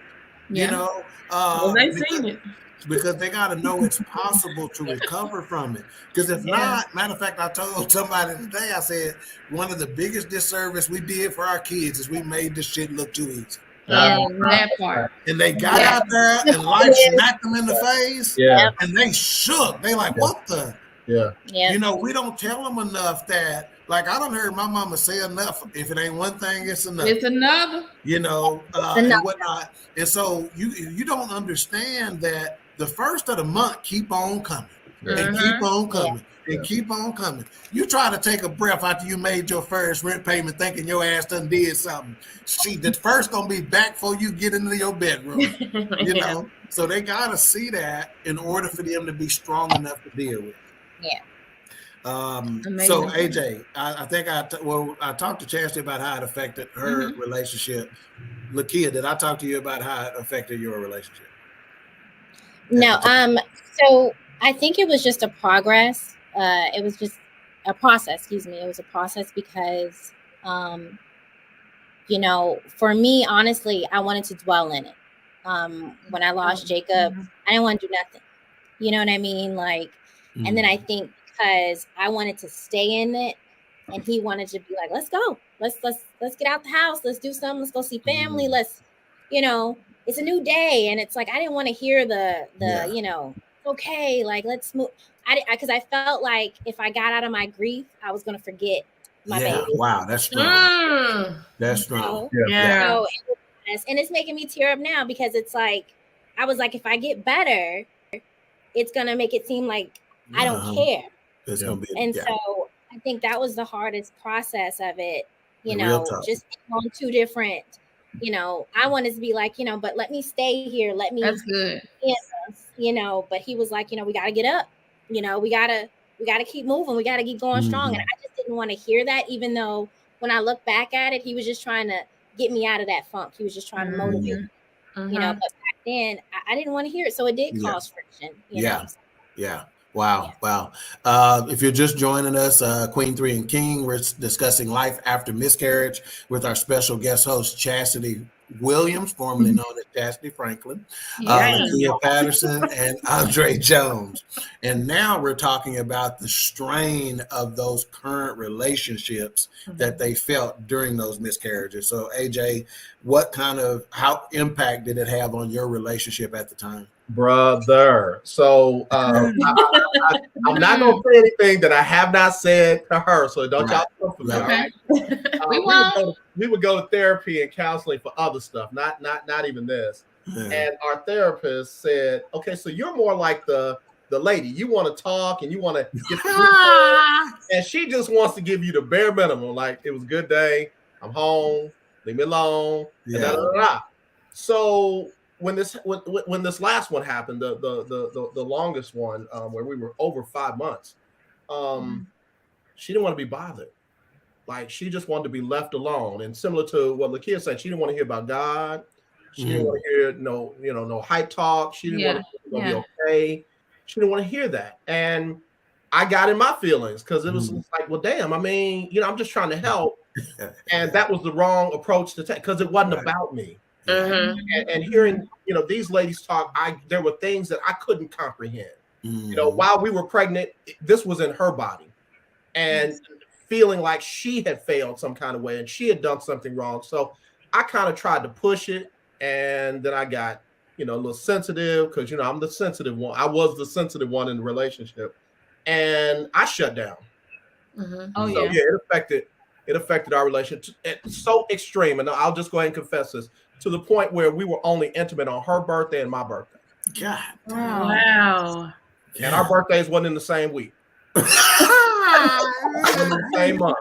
They seen it. Because they gotta know it's possible to recover from it. Because if not, matter of fact, I told somebody today, I said, one of the biggest disservice we did for our kids is we made this shit look too easy. That part. And they got out there and life smacked them in the face. Yeah. And they shook. They like, what the? Yeah. You know, we don't tell them enough that, like, I don't heard my mama say enough. If it ain't one thing, it's another. It's another. You know, and whatnot. And so you don't understand that the first of the month keep on coming. And keep on coming. And keep on coming. You try to take a breath after you made your first rent payment thinking your ass done did something. See, the first gonna be back before you get into your bedroom. You know? So they gotta see that in order for them to be strong enough to deal with it. Yeah. So AJ, I think I talked to Chasity about how it affected her relationship. Lekia, did I talk to you about how it affected your relationship? No. So I think it was just a progress. It was just a process. Excuse me. It was a process because, you know, for me, honestly, I wanted to dwell in it. When I lost Jacob, I didn't want to do nothing. You know what I mean? Like, and then I think because I wanted to stay in it, and he wanted to be like, let's go, let's get out the house, let's do something, let's go see family, let's, you know, it's a new day. And it's like I didn't want to hear the you know, okay, like let's move. Because I felt like if I got out of my grief, I was going to forget my baby. Wow, that's strong. That's strong. So, and it's making me tear up now because it's like I was like, if I get better, it's gonna make it seem like I don't care. It's gonna be, so I think that was the hardest process of it. You know, just on two different. You know, I wanted to be like, you know, but let me stay here. Let me. That's good. You know, but he was like, you know, we got to get up. You know, we gotta keep moving. We gotta keep going strong. And I just didn't want to hear that, even though when I look back at it, he was just trying to get me out of that funk. He was just trying to motivate me. You know, but back then I didn't want to hear it. So it did cause friction. You know? Wow. If you're just joining us, Queen 3 and King, we're discussing life after miscarriage with our special guest host, Chasity Williams, formerly known as Chasity Franklin, Lekia Patterson, and André Jones. And now we're talking about the strain of those current relationships that they felt during those miscarriages. So AJ, how impact did it have on your relationship at the time? Brother. So I'm not gonna say anything that I have not said to her. So don't y'all come for me. Okay. We would go to therapy and counseling for other stuff, not even this. And our therapist said, okay, so you're more like the lady. You want to talk and you want to get and she just wants to give you the bare minimum. Like, it was a good day. I'm home. Leave me alone. So when this last one happened, the longest one, where we were over 5 months, she didn't want to be bothered. Like, she just wanted to be left alone. And similar to what Lekia said, she didn't want to hear about God. She didn't want to hear no hype talk. She didn't want to be okay. She didn't want to hear that. And I got in my feelings because it was like, well, damn, I mean, I'm just trying to help. And that was the wrong approach to take because it wasn't about me. And hearing, these ladies talk, there were things that I couldn't comprehend. While we were pregnant, this was in her body. And feeling like she had failed some kind of way and she had done something wrong. So I kind of tried to push it. And then I got, a little sensitive because, I'm the sensitive one. I was the sensitive one in the relationship. And I shut down. It affected our relationship. It's so extreme. And I'll just go ahead and confess this, to the point where we were only intimate on her birthday and my birthday. God. Wow. And our birthdays wasn't in the same week. In the same month.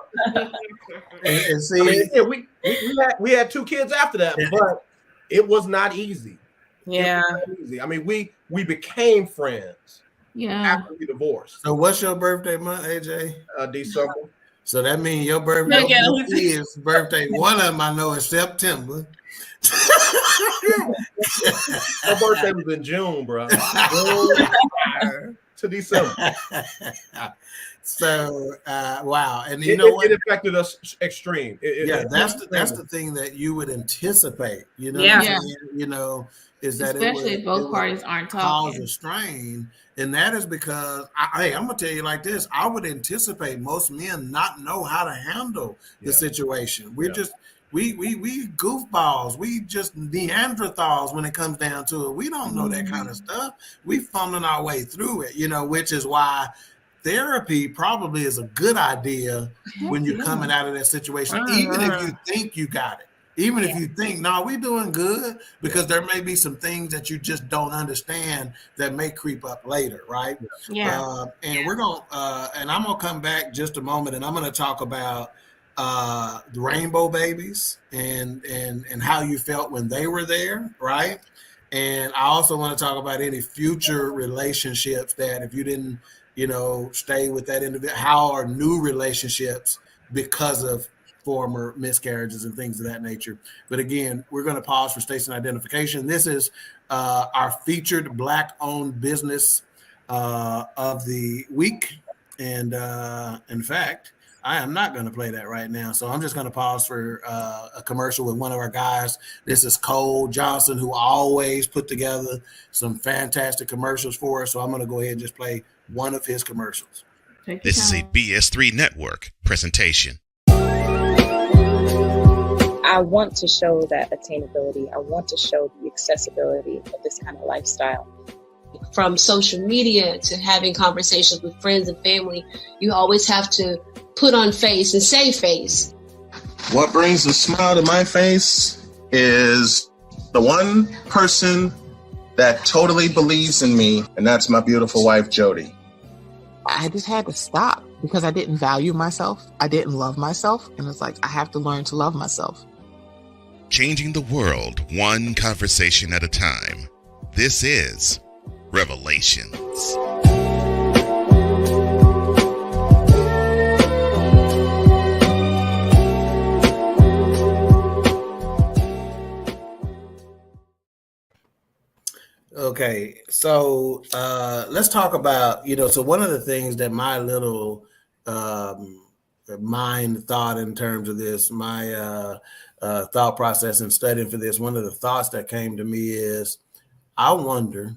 And see, we had 2 kids after that, but it was not easy. Yeah. Easy. I mean, we became friends. After we divorced. So what's your birthday month, AJ? December. So that means your birthday is birthday. One of them I know is September. Her birthday was in June, bro. June to December. So wow, and what? It affected us extreme. That's the thing that you would anticipate. Is that especially if both parties aren't talking, cause a strain, and that is because I'm gonna tell you like this: I would anticipate most men not know how to handle the situation. We're just we goofballs. We just Neanderthals when it comes down to it. We don't know that kind of stuff. We fumbling our way through it, which is why therapy probably is a good idea when you're coming out of that situation, even if you think you got it. Even if you think, no, we're doing good, because there may be some things that you just don't understand that may creep up later, right? Yeah. And we're going to, and I'm going to come back just a moment, and I'm going to talk about the rainbow babies and how you felt when they were there, right? And I also want to talk about any future relationships that if you didn't, stay with that individual, how are new relationships because of former miscarriages and things of that nature. But again, we're going to pause for station identification. This is our featured Black-owned business of the week. And in fact, I am not going to play that right now. So I'm just going to pause for a commercial with one of our guys. This is Cole Johnson, who always put together some fantastic commercials for us. So I'm going to go ahead and just play one of his commercials. This is a BS3 Network presentation. I want to show that attainability. I want to show the accessibility of this kind of lifestyle. From social media to having conversations with friends and family, you always have to put on face and say face. What brings a smile to my face is the one person that totally believes in me, and that's my beautiful wife, Jody. I just had to stop because I didn't value myself. I didn't love myself. And it's like, I have to learn to love myself. Changing the world one conversation at a time. This is Revelations. Okay, so let's talk about, so one of the things that my little mind thought in terms of this, my thought process in studying for this, one of the thoughts that came to me is, I wonder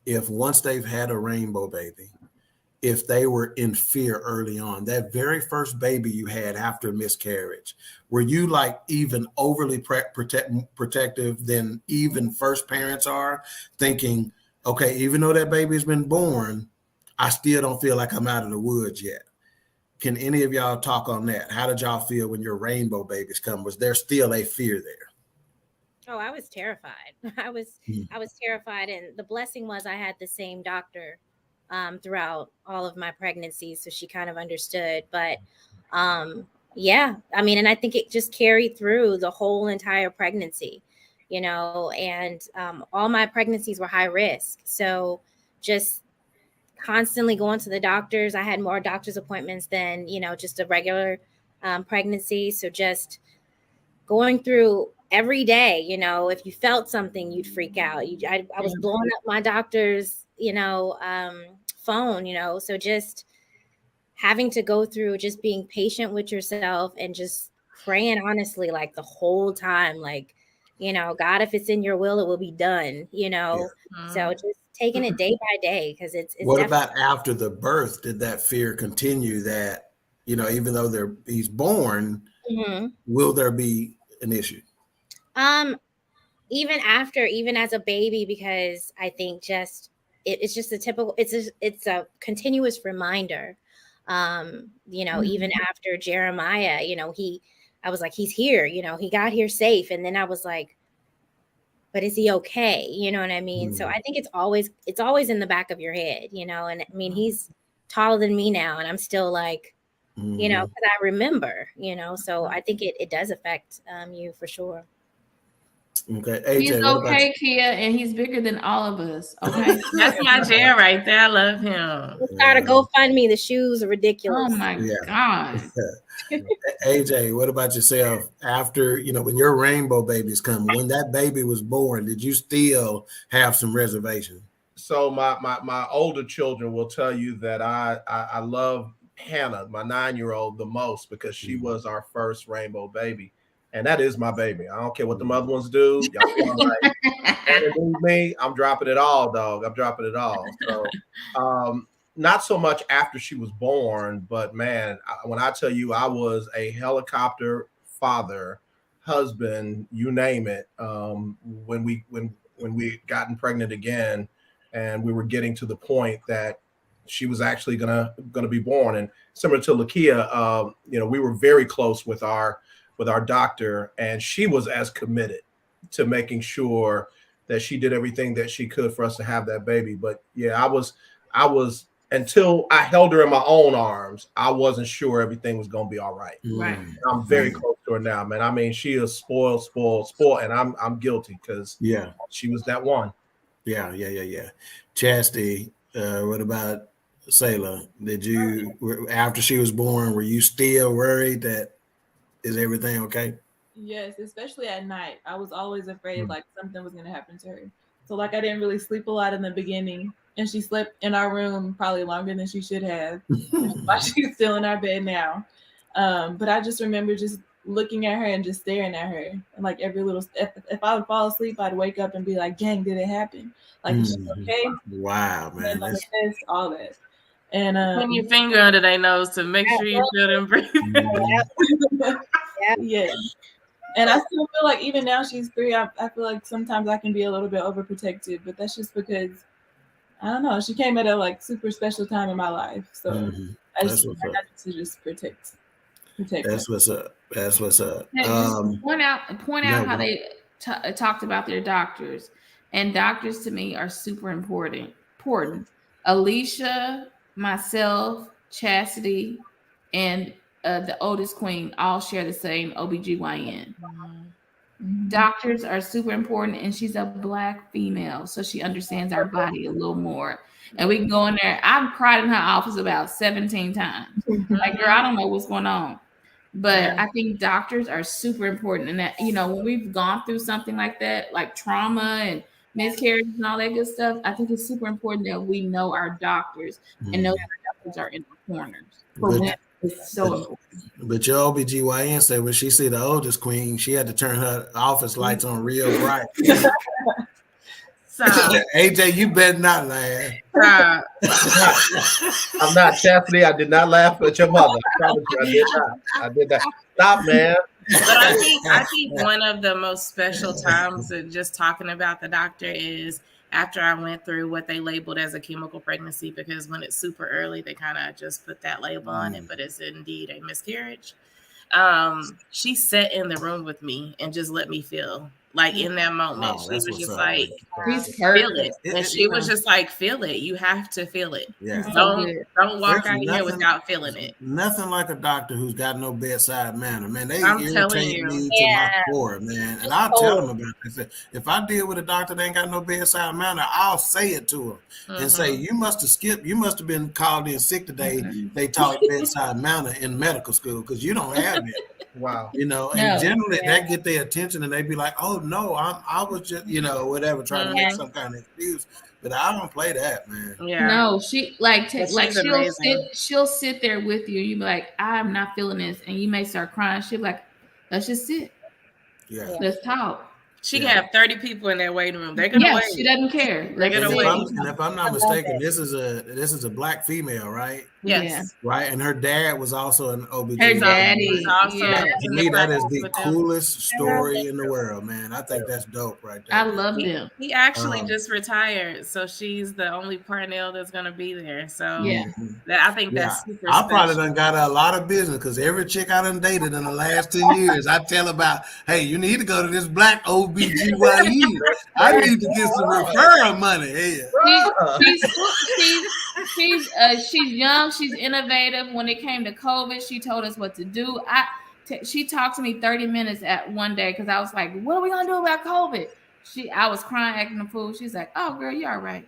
if once they've had a rainbow baby, if they were in fear early on, that very first baby you had after a miscarriage, were you like even overly protective than even first parents are, thinking, okay, even though that baby's been born, I still don't feel like I'm out of the woods yet? Can any of y'all talk on that? How did y'all feel when your rainbow babies come? Was there still a fear there? Oh, I was terrified. I was terrified. And the blessing was I had the same doctor throughout all of my pregnancies. So she kind of understood. But yeah, I mean, and I think it just carried through the whole entire pregnancy, and all my pregnancies were high risk. So just constantly going to the doctors. I had more doctor's appointments than, just a regular pregnancy. So just going through every day, if you felt something, you'd freak out. I was blowing up my doctor's, phone, so just having to go through just being patient with yourself and just praying honestly, like the whole time, like, God, if it's in your will, it will be done, So just taking it day by day, because it's what about after the birth? Did that fear continue that, even though he's born, will there be an issue? Even as a baby, because I think it's just a typical, it's a continuous reminder. Even after Jeremiah, I was like, he's here, he got here safe. And then I was like, but is he okay? You know what I mean? So I think it's always in the back of your head, and I mean, he's taller than me now, and I'm still like, because I remember, so I think it does affect you for sure. Okay, AJ, he's okay, Kia, and he's bigger than all of us. Okay, that's my jam right there. I love him. We'll start a GoFundMe. The shoes are ridiculous. Oh my God. AJ, what about yourself? After when your rainbow babies come, when that baby was born, did you still have some reservation? So my older children will tell you that I love Hannah, my 9-year-old, the most, because she was our first rainbow baby. And that is my baby. I don't care what the other ones do. Y'all like, me, I'm dropping it all, dog. I'm dropping it all. So not so much after she was born, but man, when I tell you I was a helicopter father, husband, you name it, when we gotten pregnant again, and we were getting to the point that she was actually gonna be born. And similar to Lekia, we were very close with our doctor, and she was as committed to making sure that she did everything that she could for us to have that baby. But yeah, I was until I held her in my own arms, I wasn't sure everything was gonna be all right. Right. I'm very close to her now, man. I mean, she is spoiled, and I'm guilty because she was that one. Yeah. Chastity, what about Sailor? Did you, after she was born, were you still worried that is everything okay? Yes, especially at night. I was always afraid like something was going to happen to her. So like I didn't really sleep a lot in the beginning, and she slept in our room probably longer than she should have. While she's still in our bed now. But I just remember just looking at her and just staring at her. And like every little, if I would fall asleep, I'd wake up and be like, "Dang, did it happen? Like, is she okay?" Wow, man. That's all that. And put your finger under their nose to make sure you feel them breathing. Yeah. And I still feel like even now she's 3, I feel like sometimes I can be a little bit overprotective, but that's just because I don't know. She came at a like super special time in my life, so I just protect. That's what's up. That's what's up. Point out how they talked about their doctors, and doctors to me are super important. Alicia, myself, Chasity, and the oldest queen all share the same OBGYN. Doctors are super important, and she's a Black female, so she understands our body a little more. And we can go in there. I've cried in her office about 17 times. Like, girl, I don't know what's going on. But I think doctors are super important. And that, when we've gone through something like that, like trauma and miscarriage and all that good stuff, I think it's super important that we know our doctors and know that our doctors are in the corners. It's so important. But your OBGYN said when she see the oldest queen, she had to turn her office lights on real bright. So AJ, you better not laugh. I'm not Chastity. I did not laugh at your mother. I promise you, I did not. Stop, man. But I think one of the most special times of just talking about the doctor is after I went through what they labeled as a chemical pregnancy, because when it's super early, they kind of just put that label on it, but it's indeed a miscarriage. She sat in the room with me and just let me feel. Like in that moment, she was just like, feel it. And she was just like, feel it. You have to feel it. Yeah. Don't walk out of here without feeling it. Nothing like a doctor who's got no bedside manner, man. They irritate me to my core, man. And I'll tell them about this. If I deal with a doctor that ain't got no bedside manner, I'll say it to them and say, you must have skipped. You must have been called in sick today. They taught bedside manner in medical school because you don't have it. Wow. And generally that get their attention and they be like, oh no, I was just, whatever, trying to make some kind of excuse. But I don't play that, man. Yeah. No, she she'll sit there with you. You be like, I'm not feeling this, and you may start crying. She'll be like, let's just sit. Yeah. Let's talk. She can have 30 people in that waiting room. They're gonna wait. She doesn't care. They're gonna wait. And if I'm not mistaken, this is a Black female, right? Yes. Right. And her dad was also an OBGYN. Her daddy. To me, that is the coolest story in the world, man. I think that's dope right there. I love him. He actually just retired, so she's the only Parnell that's gonna be there. So I think that's super I probably done got a lot of business because every chick I done dated in the last 10 years, I tell about, hey, you need to go to this Black OBGYN. I need to get some referral money here. She's young. She's innovative. When it came to COVID, she told us what to do. She talked to me 30 minutes at one day because I was like, what are we going to do about COVID? I was crying, acting a fool. She's like, oh, girl, you're all right.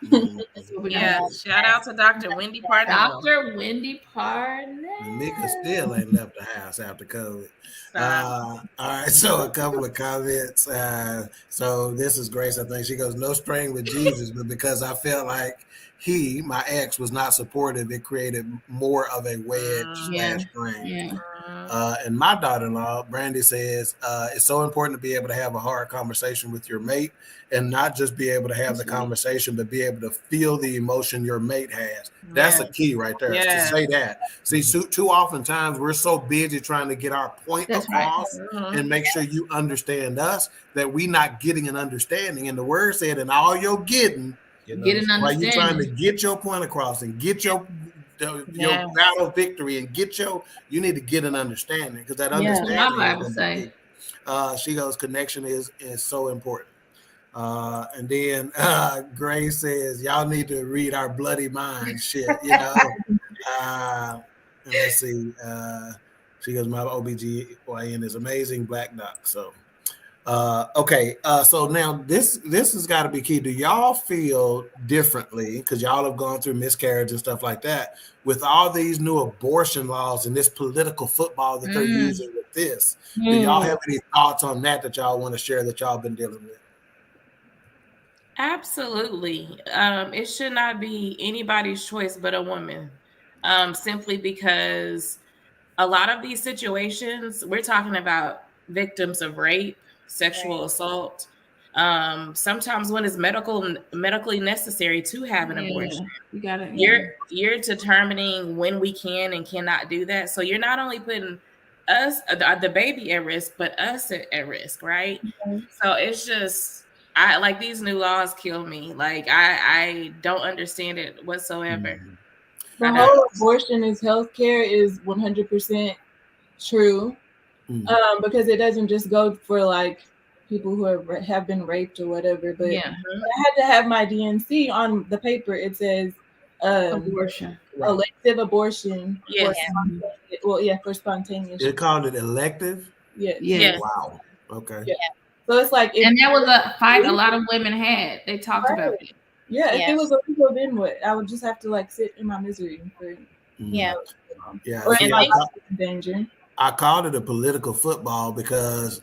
Shout out to Dr. Wendy Parnell. Dr. Wendy Parnell. Mika still ain't left the house after COVID. All right, so a couple of comments. So this is Grace, I think. She goes, no strain with Jesus, but because I felt like my ex, was not supportive, it created more of a wedge / strain. And my daughter-in-law, Brandy, says it's so important to be able to have a hard conversation with your mate and not just be able to have the conversation, but be able to feel the emotion your mate has. That's a key right there, is to say that. See, too often times we're so busy trying to get our point across and make sure you understand us that we're not getting an understanding. And the word said, in all your getting, Get an understanding. While you're trying to get your point across and get your battle victory and you need to get an understanding, because that understanding. My Bible say. She goes, connection is so important. And then Grace says, y'all need to read our bloody mind shit, and let's see. She goes, my OBGYN is amazing, Black Doc. So okay. So now this has got to be key. Do y'all feel differently, because y'all have gone through miscarriage and stuff like that, with all these new abortion laws and this political football that they're using with this? Do y'all have any thoughts on that y'all want to share that y'all been dealing with? Absolutely. It should not be anybody's choice but a woman, simply because a lot of these situations, we're talking about victims of rape, sexual assault, sometimes when it's medically necessary to have an abortion. You got it. You're determining when we can and cannot do that. So you're not only putting us, the baby, at risk, but us at risk, right? So it's just, I like, these new laws kill me. Like, I don't understand it whatsoever. The whole abortion is healthcare is 100% true, because it doesn't just go for like people who have been raped or whatever. But I had to have my DNC on the paper. It says abortion, elective abortion. Yes. For spontaneous. They called it elective. Yes. Wow. Okay. Yeah. So it's like, and that was a fight a lot of women had. They talked about it. Yeah, if it was illegal, then what? I would just have to like sit in my misery for or in danger. I called it a political football because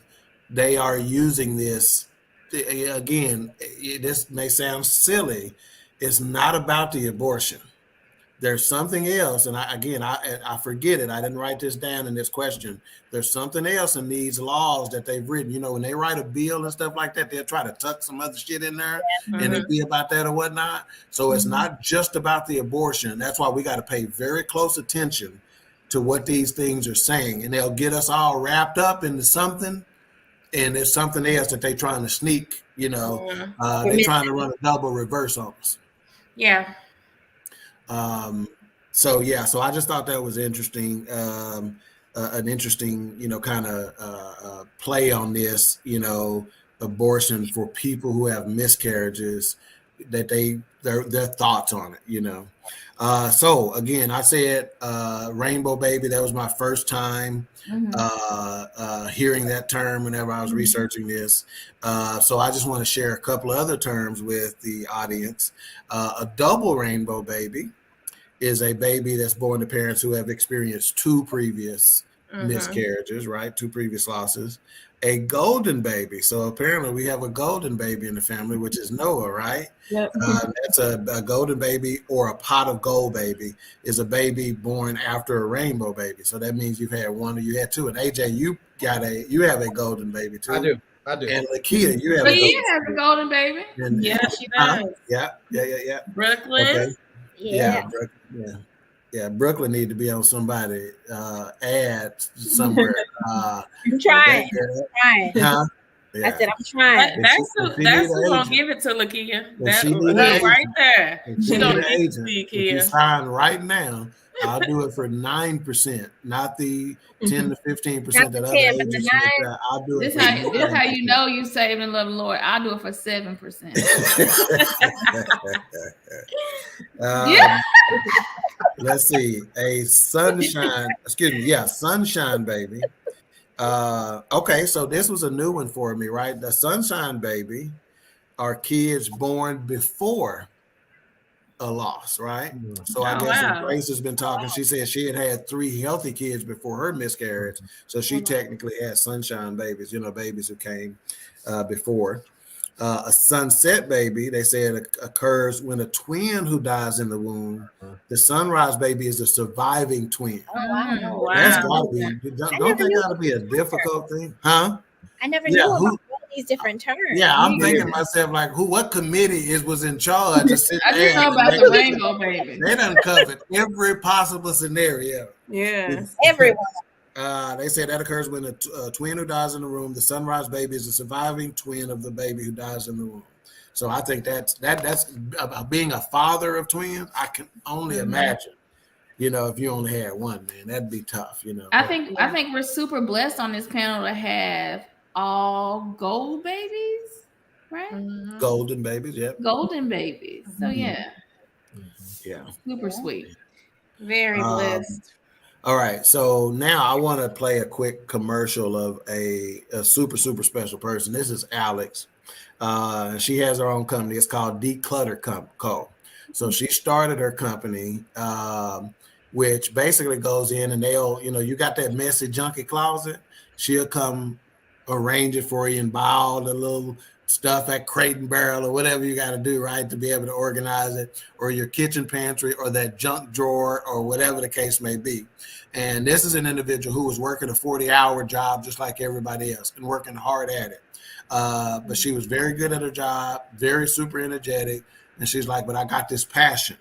they are using this. Again, this may sound silly. It's not about the abortion. There's something else, and I forget it. I didn't write this down in this question. There's something else in these laws that they've written. When they write a bill and stuff like that, they'll try to tuck some other shit in there, and it be about that or whatnot. So it's not just about the abortion. That's why we got to pay very close attention to what these things are saying, and they'll get us all wrapped up into something, and there's something else that they're trying to sneak. They're trying to run a double reverse on us. Yeah. So I just thought that was interesting, an interesting, kind of play on this, abortion for people who have miscarriages, that their thoughts on it, So again, I said rainbow baby. That was my first time hearing that term whenever I was researching this. So I just want to share a couple of other terms with the audience. A double rainbow baby is a baby that's born to parents who have experienced two previous miscarriages, right? Two previous losses. A golden baby. So apparently we have a golden baby in the family, which is Noah, right? Yep. That's a golden baby, or a pot of gold baby is a baby born after a rainbow baby. So that means you've had one or you had two. And AJ, you have a golden baby too. I do. And Lekia, you have a golden baby. And, yeah, she does. Yeah. Brooklyn. Okay. Yeah, Brooklyn need to be on somebody ad somewhere. I'm trying. Huh? Yeah. I said I'm trying. That's who's gonna give it to Lekia. That right there. She don't need to see Lekia. If you sign right now, I'll do it for 9%, not the 10 to 15% that other agents make. I'll do it. This how you know you saving and love the Lord. I'll do it for 7%. Let's see. A sunshine baby. Okay, so this was a new one for me, right? The sunshine baby are kids born before a loss, right? So I guess when Grace has been talking, she said she had 3 healthy kids before her miscarriage. So she technically had sunshine babies, babies who came before. A sunset baby, they said, occurs when a twin who dies in the womb. The sunrise baby is a surviving twin. Oh, wow. That's gotta be, don't that gotta be a difficult thing? Huh? I never knew about all these different terms. Yeah, I'm thinking to myself, like, what committee was in charge to sit I just know about the rainbow baby. They done covered every possible scenario. Yeah. Everyone. They said that occurs when a twin who dies in the womb. The sunrise baby is a surviving twin of the baby who dies in the womb. So I think that's being a father of twins. I can only imagine, if you only had one, man, that'd be tough. I think we're super blessed on this panel to have all gold babies, right? Golden babies, yep. Golden babies. So yeah, super sweet. Very blessed. All right, so now I want to play a quick commercial of a super, super special person. This is Alex. She has her own company. It's called Declutter Co. So she started her company, which basically goes in and they'll, you got that messy, junky closet. She'll come arrange it for you and buy all the little stuff at Crate and Barrel or whatever you got to do, right, to be able to organize it, or your kitchen pantry or that junk drawer or whatever the case may be. And this is an individual who was working a 40-hour job just like everybody else and working hard at it. But she was very good at her job, very super energetic. And she's like, but I got this passion.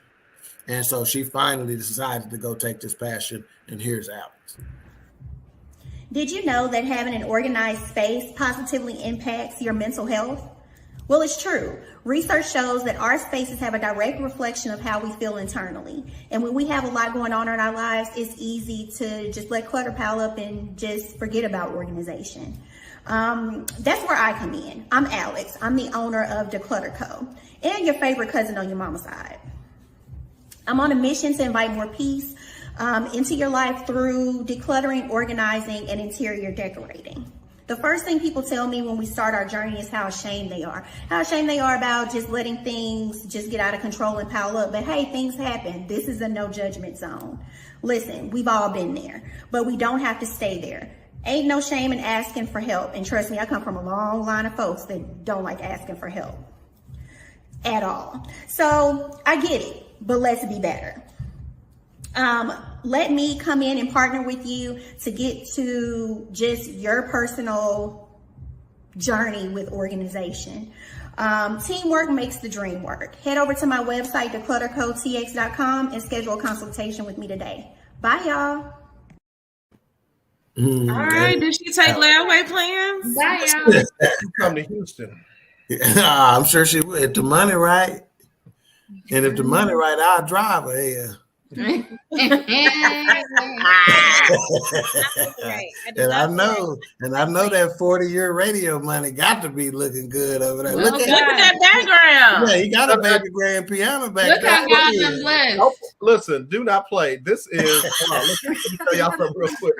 And so she finally decided to go take this passion. And here's Alex. Did you know that having an organized space positively impacts your mental health? Well, it's true. Research shows that our spaces have a direct reflection of how we feel internally. And when we have a lot going on in our lives, it's easy to just let clutter pile up and just forget about organization. That's where I come in. I'm Alex. I'm the owner of Declutter Co. and your favorite cousin on your mama's side. I'm on a mission to invite more peace into your life through decluttering, organizing, and interior decorating. The first thing people tell me when we start our journey is how ashamed they are. How ashamed they are about just letting things just get out of control and pile up. But hey, things happen. This is a no judgment zone. Listen, we've all been there, but we don't have to stay there. Ain't no shame in asking for help. And trust me, I come from a long line of folks that don't like asking for help at all. So I get it, but let's be better. Let me come in and partner with you to get to just your personal journey with organization. Teamwork makes the dream work. Head over to my website, decluttercotx.com, and schedule a consultation with me today. Bye, y'all. All right. Did she take layaway plans? Bye, y'all. Come to Houston. I'm sure she would. If the money right, and if the money right, I'll drive her here. And I know that 40-year radio money got to be looking good over there. Look at that background. Yeah, he got a baby grand piano back Look there. how God is blessed. Oh, listen, do not play. This is let me tell y'all something real quick.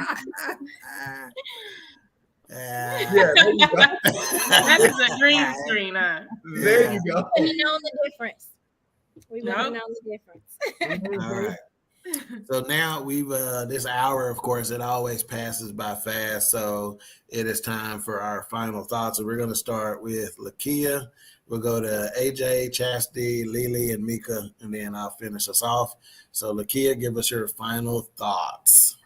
Yeah, there you go. That is a green screen, huh? There you go. We know the difference. We know the difference. All right. So now we've this hour, of course, it always passes by fast. So it is time for our final thoughts. And we're going to start with Lekia. We'll go to AJ, Chasity, Lily, and Mika, and then I'll finish us off. So Lekia, give us your final thoughts.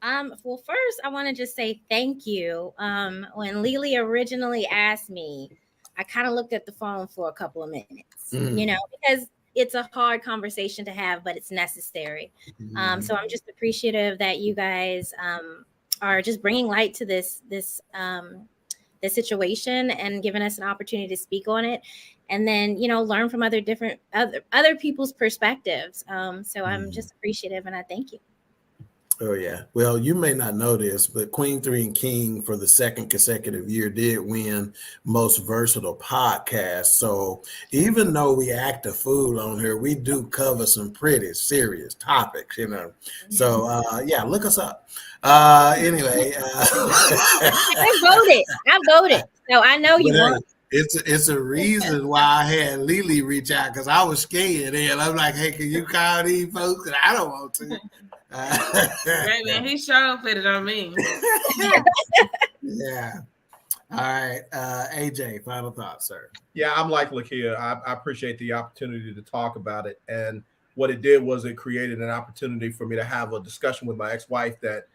Well, first, I want to just say thank you. When Lily originally asked me, I kind of looked at the phone for a couple of minutes, because it's a hard conversation to have, but it's necessary. So I'm just appreciative that you guys are just bringing light to this situation and giving us an opportunity to speak on it, and then learn from other people's perspectives. So I'm just appreciative, and I thank you. Oh, yeah. Well, you may not know this, but Queen 3 and King for the second consecutive year did win Most Versatile Podcast. So even though we act a fool on here, we do cover some pretty serious topics, So, look us up. Anyway. I voted. So I know you won. It's a reason why I had Lily reach out, because I was scared. And I'm like, hey, can you call these folks? And I don't want to. Man, he sure put it on me. Yeah. All right. AJ, final thoughts, sir. Yeah, I'm like Lekia. I appreciate the opportunity to talk about it. And what it did was it created an opportunity for me to have a discussion with my ex-wife that,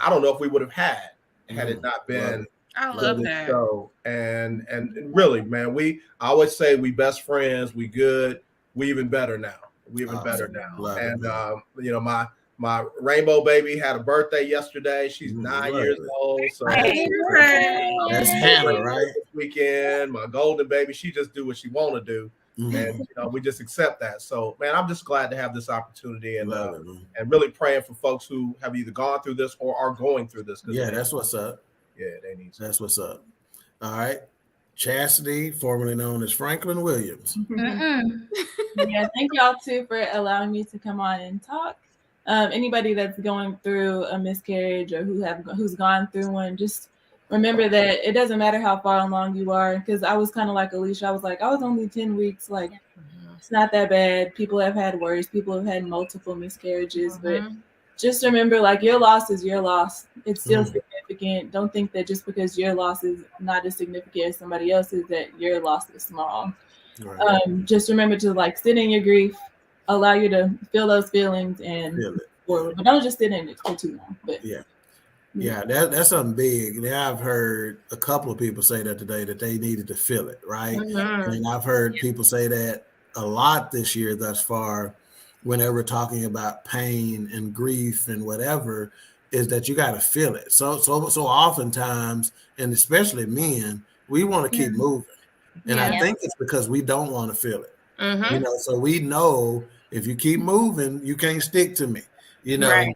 I don't know if we would have had it not been. I love that. Show. And really, man, I always say we best friends, we good, we even better now. We even better now. And My rainbow baby had a birthday yesterday. She's 9 years old. So that's Hannah, right? This weekend, my golden baby, she just do what she want to do. And we just accept that. So, man, I'm just glad to have this opportunity and really praying for folks who have either gone through this or are going through this. Yeah, that's what's up. Yeah, they need to. That's what's up. All right. Chasity, formerly known as Franklin Williams. Yeah, thank y'all too for allowing me to come on and talk. Anybody that's going through a miscarriage or who's gone through one, just remember that it doesn't matter how far along you are. Because I was kind of like Alicia. I was like, I was only 10 weeks. Like, it's not that bad. People have had worse. People have had multiple miscarriages. But just remember, like, your loss is your loss. It's still significant. Don't think that just because your loss is not as significant as somebody else's, that your loss is small. Right. Just remember to, like, sit in your grief. Allow you to feel those feelings and feel it. Forward. But don't just sit in it for too long. But yeah, that's something big. Now, I've heard a couple of people say that today, that they needed to feel it, right? And I've heard people say that a lot this year thus far, whenever talking about pain and grief and whatever, is that you got to feel it. So oftentimes, and especially men, we want to keep moving. And I think it's because we don't want to feel it. So we know if you keep moving, you can't stick to me, Right.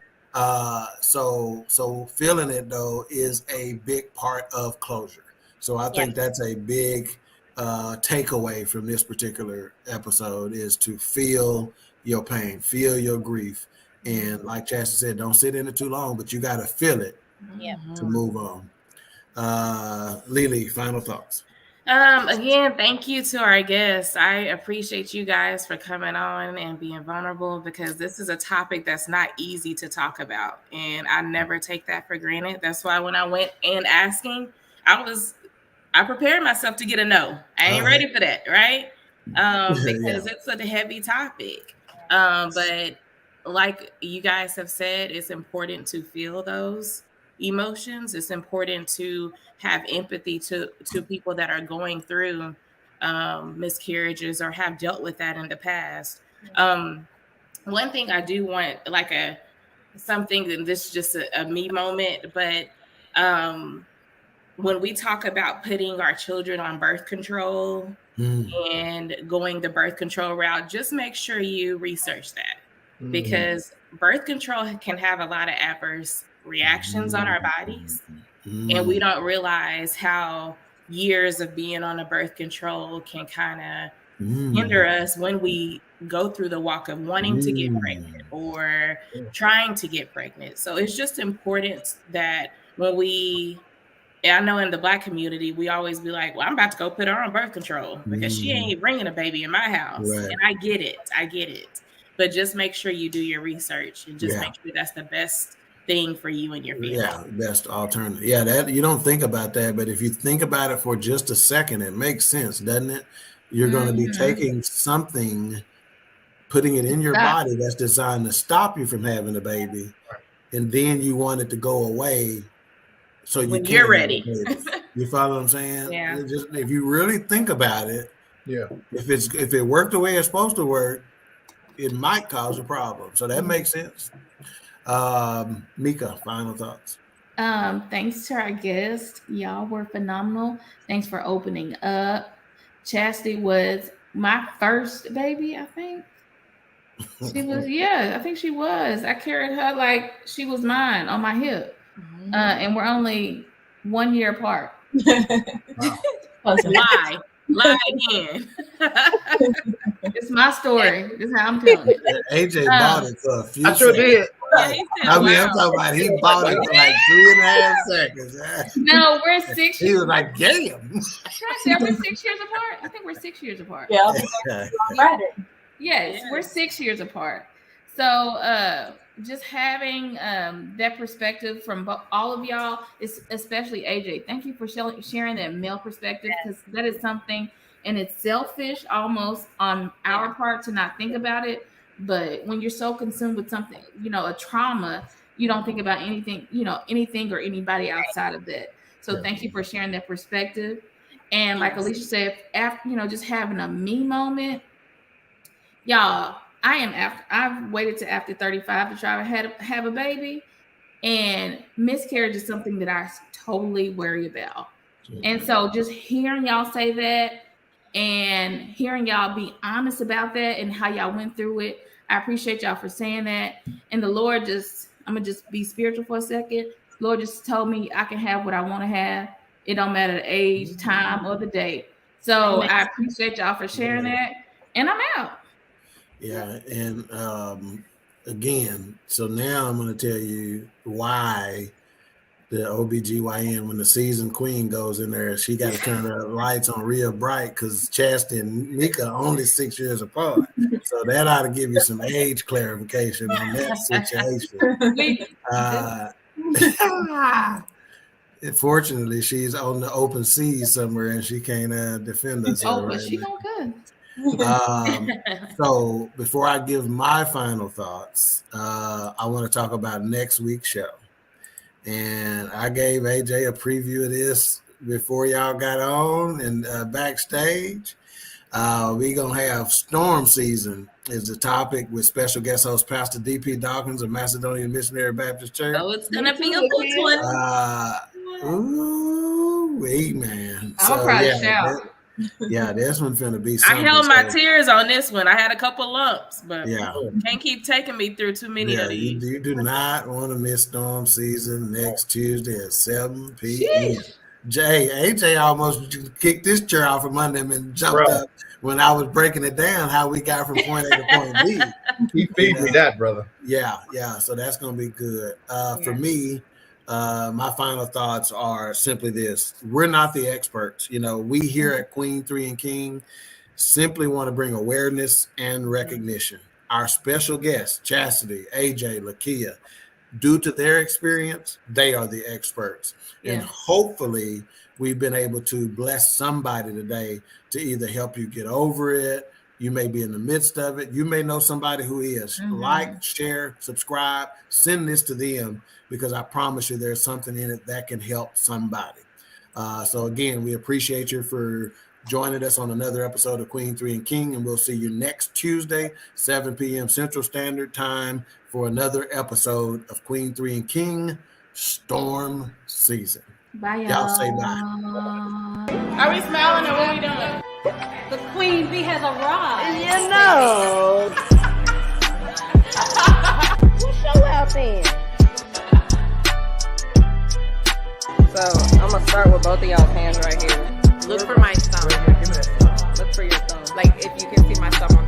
So feeling it though is a big part of closure. So I think that's a big takeaway from this particular episode, is to feel your pain, feel your grief. And like Chasity said, don't sit in it too long, but you got to feel it to move on. Lily, final thoughts. Again, thank you to our guests. I appreciate you guys for coming on and being vulnerable, because this is a topic that's not easy to talk about. And I never take that for granted. That's why when I went in asking, I prepared myself to get a no. I ain't ready for that, right? Because it's a heavy topic. But like you guys have said, it's important to feel those emotions. It's important to have empathy to people that are going through miscarriages or have dealt with that in the past. One thing I do want, like something, and this is just a me moment, but when we talk about putting our children on birth control and going the birth control route, just make sure you research that, because birth control can have a lot of adverse reactions on our bodies. And we don't realize how years of being on a birth control can kind of hinder us when we go through the walk of wanting to get pregnant or trying to get pregnant. So it's just important that I know in the Black community, we always be like, well, I'm about to go put her on birth control because she ain't bringing a baby in my house. Right. And I get it. But just make sure you do your research and just make sure that's the best thing for you and your family. Yeah, best alternative. Yeah, that you don't think about that, but if you think about it for just a second, it makes sense, doesn't it? You're going to be taking something, putting it in your body that's designed to stop you from having a baby, and then you want it to go away so you're ready. You follow what I'm saying? Yeah. Just, if you really think about it, if it worked the way it's supposed to work, it might cause a problem. So that makes sense. Mika, final thoughts. Thanks to our guests. Y'all were phenomenal. Thanks for opening up. Chasity was my first baby, I think. She was, I think she was. I carried her like she was mine on my hip. And we're only 1 year apart. Lie again. It's my story. This is how I'm telling it. AJ bought it for a few seconds. I sure did. I'm talking about he bought it for like 3.5 seconds. No, we're 6 years. He was like, damn. We're 6 years apart. I think we're 6 years apart. Yeah. Yes, we're 6 years apart. So just having that perspective from all of y'all, especially AJ, thank you for sharing that male perspective, because that is something, and it's selfish almost on our part to not think about it. But when you're so consumed with something, a trauma, you don't think about anything or anybody outside of that. So thank you for sharing that perspective. And like Alicia said, after, just having a me moment, y'all, I've waited to after 35 to try to have a baby, and miscarriage is something that I totally worry about. And so just hearing y'all say that and hearing y'all be honest about that and how y'all went through it, I appreciate y'all for saying that. And the Lord I'm gonna just be spiritual for a second. Lord just told me I can have what I want to have. It don't matter the age, time, or the date. So I appreciate y'all for sharing that. And I'm out. Yeah, and again, so now I'm going to tell you why the OBGYN, when the seasoned queen goes in there, she got to turn the lights on real bright because Chastity and Mika are only 6 years apart. So that ought to give you some age clarification on that situation. Fortunately, she's on the open seas somewhere and she can't defend us. But she gonna good. So before I give my final thoughts, I want to talk about next week's show. And I gave AJ a preview of this before y'all got on and backstage. We're going to have Storm Season is the topic with special guest host Pastor D.P. Dawkins of Macedonian Missionary Baptist Church. Oh, it's going to be a good one. Man. I'm proud to shout. This one's finna be something. I held my tears on this one. I had a couple lumps, but can't keep taking me through too many of these. You do not want to miss Storm Season next Tuesday at 7 p.m. AJ almost kicked this chair off from under him and jumped up when I was breaking it down how we got from point A to point B. He feed me that, brother. Yeah. So that's gonna be good. For me, my final thoughts are simply this: we're not the experts. We here at Queen 3 and King simply want to bring awareness and recognition. Our special guests, Chasity, AJ, Lekia, due to their experience, they are the experts. And hopefully we've been able to bless somebody today to either help you get over it. You may be in the midst of it. You may know somebody who is. Like, share, subscribe, send this to them, because I promise you there's something in it that can help somebody. So again, we appreciate you for joining us on another episode of Queen 3 and King, and we'll see you next Tuesday, 7 p.m. Central Standard Time for another episode of Queen 3 and King Storm Season. Bye, y'all. Y'all say bye. Are we smiling or what are we doing? The Queen Bee has arrived. You know. What's your out then? So I'm gonna start with both of y'all's hands right here. Look for my thumb. Look for your thumb. Like if you can see my thumb on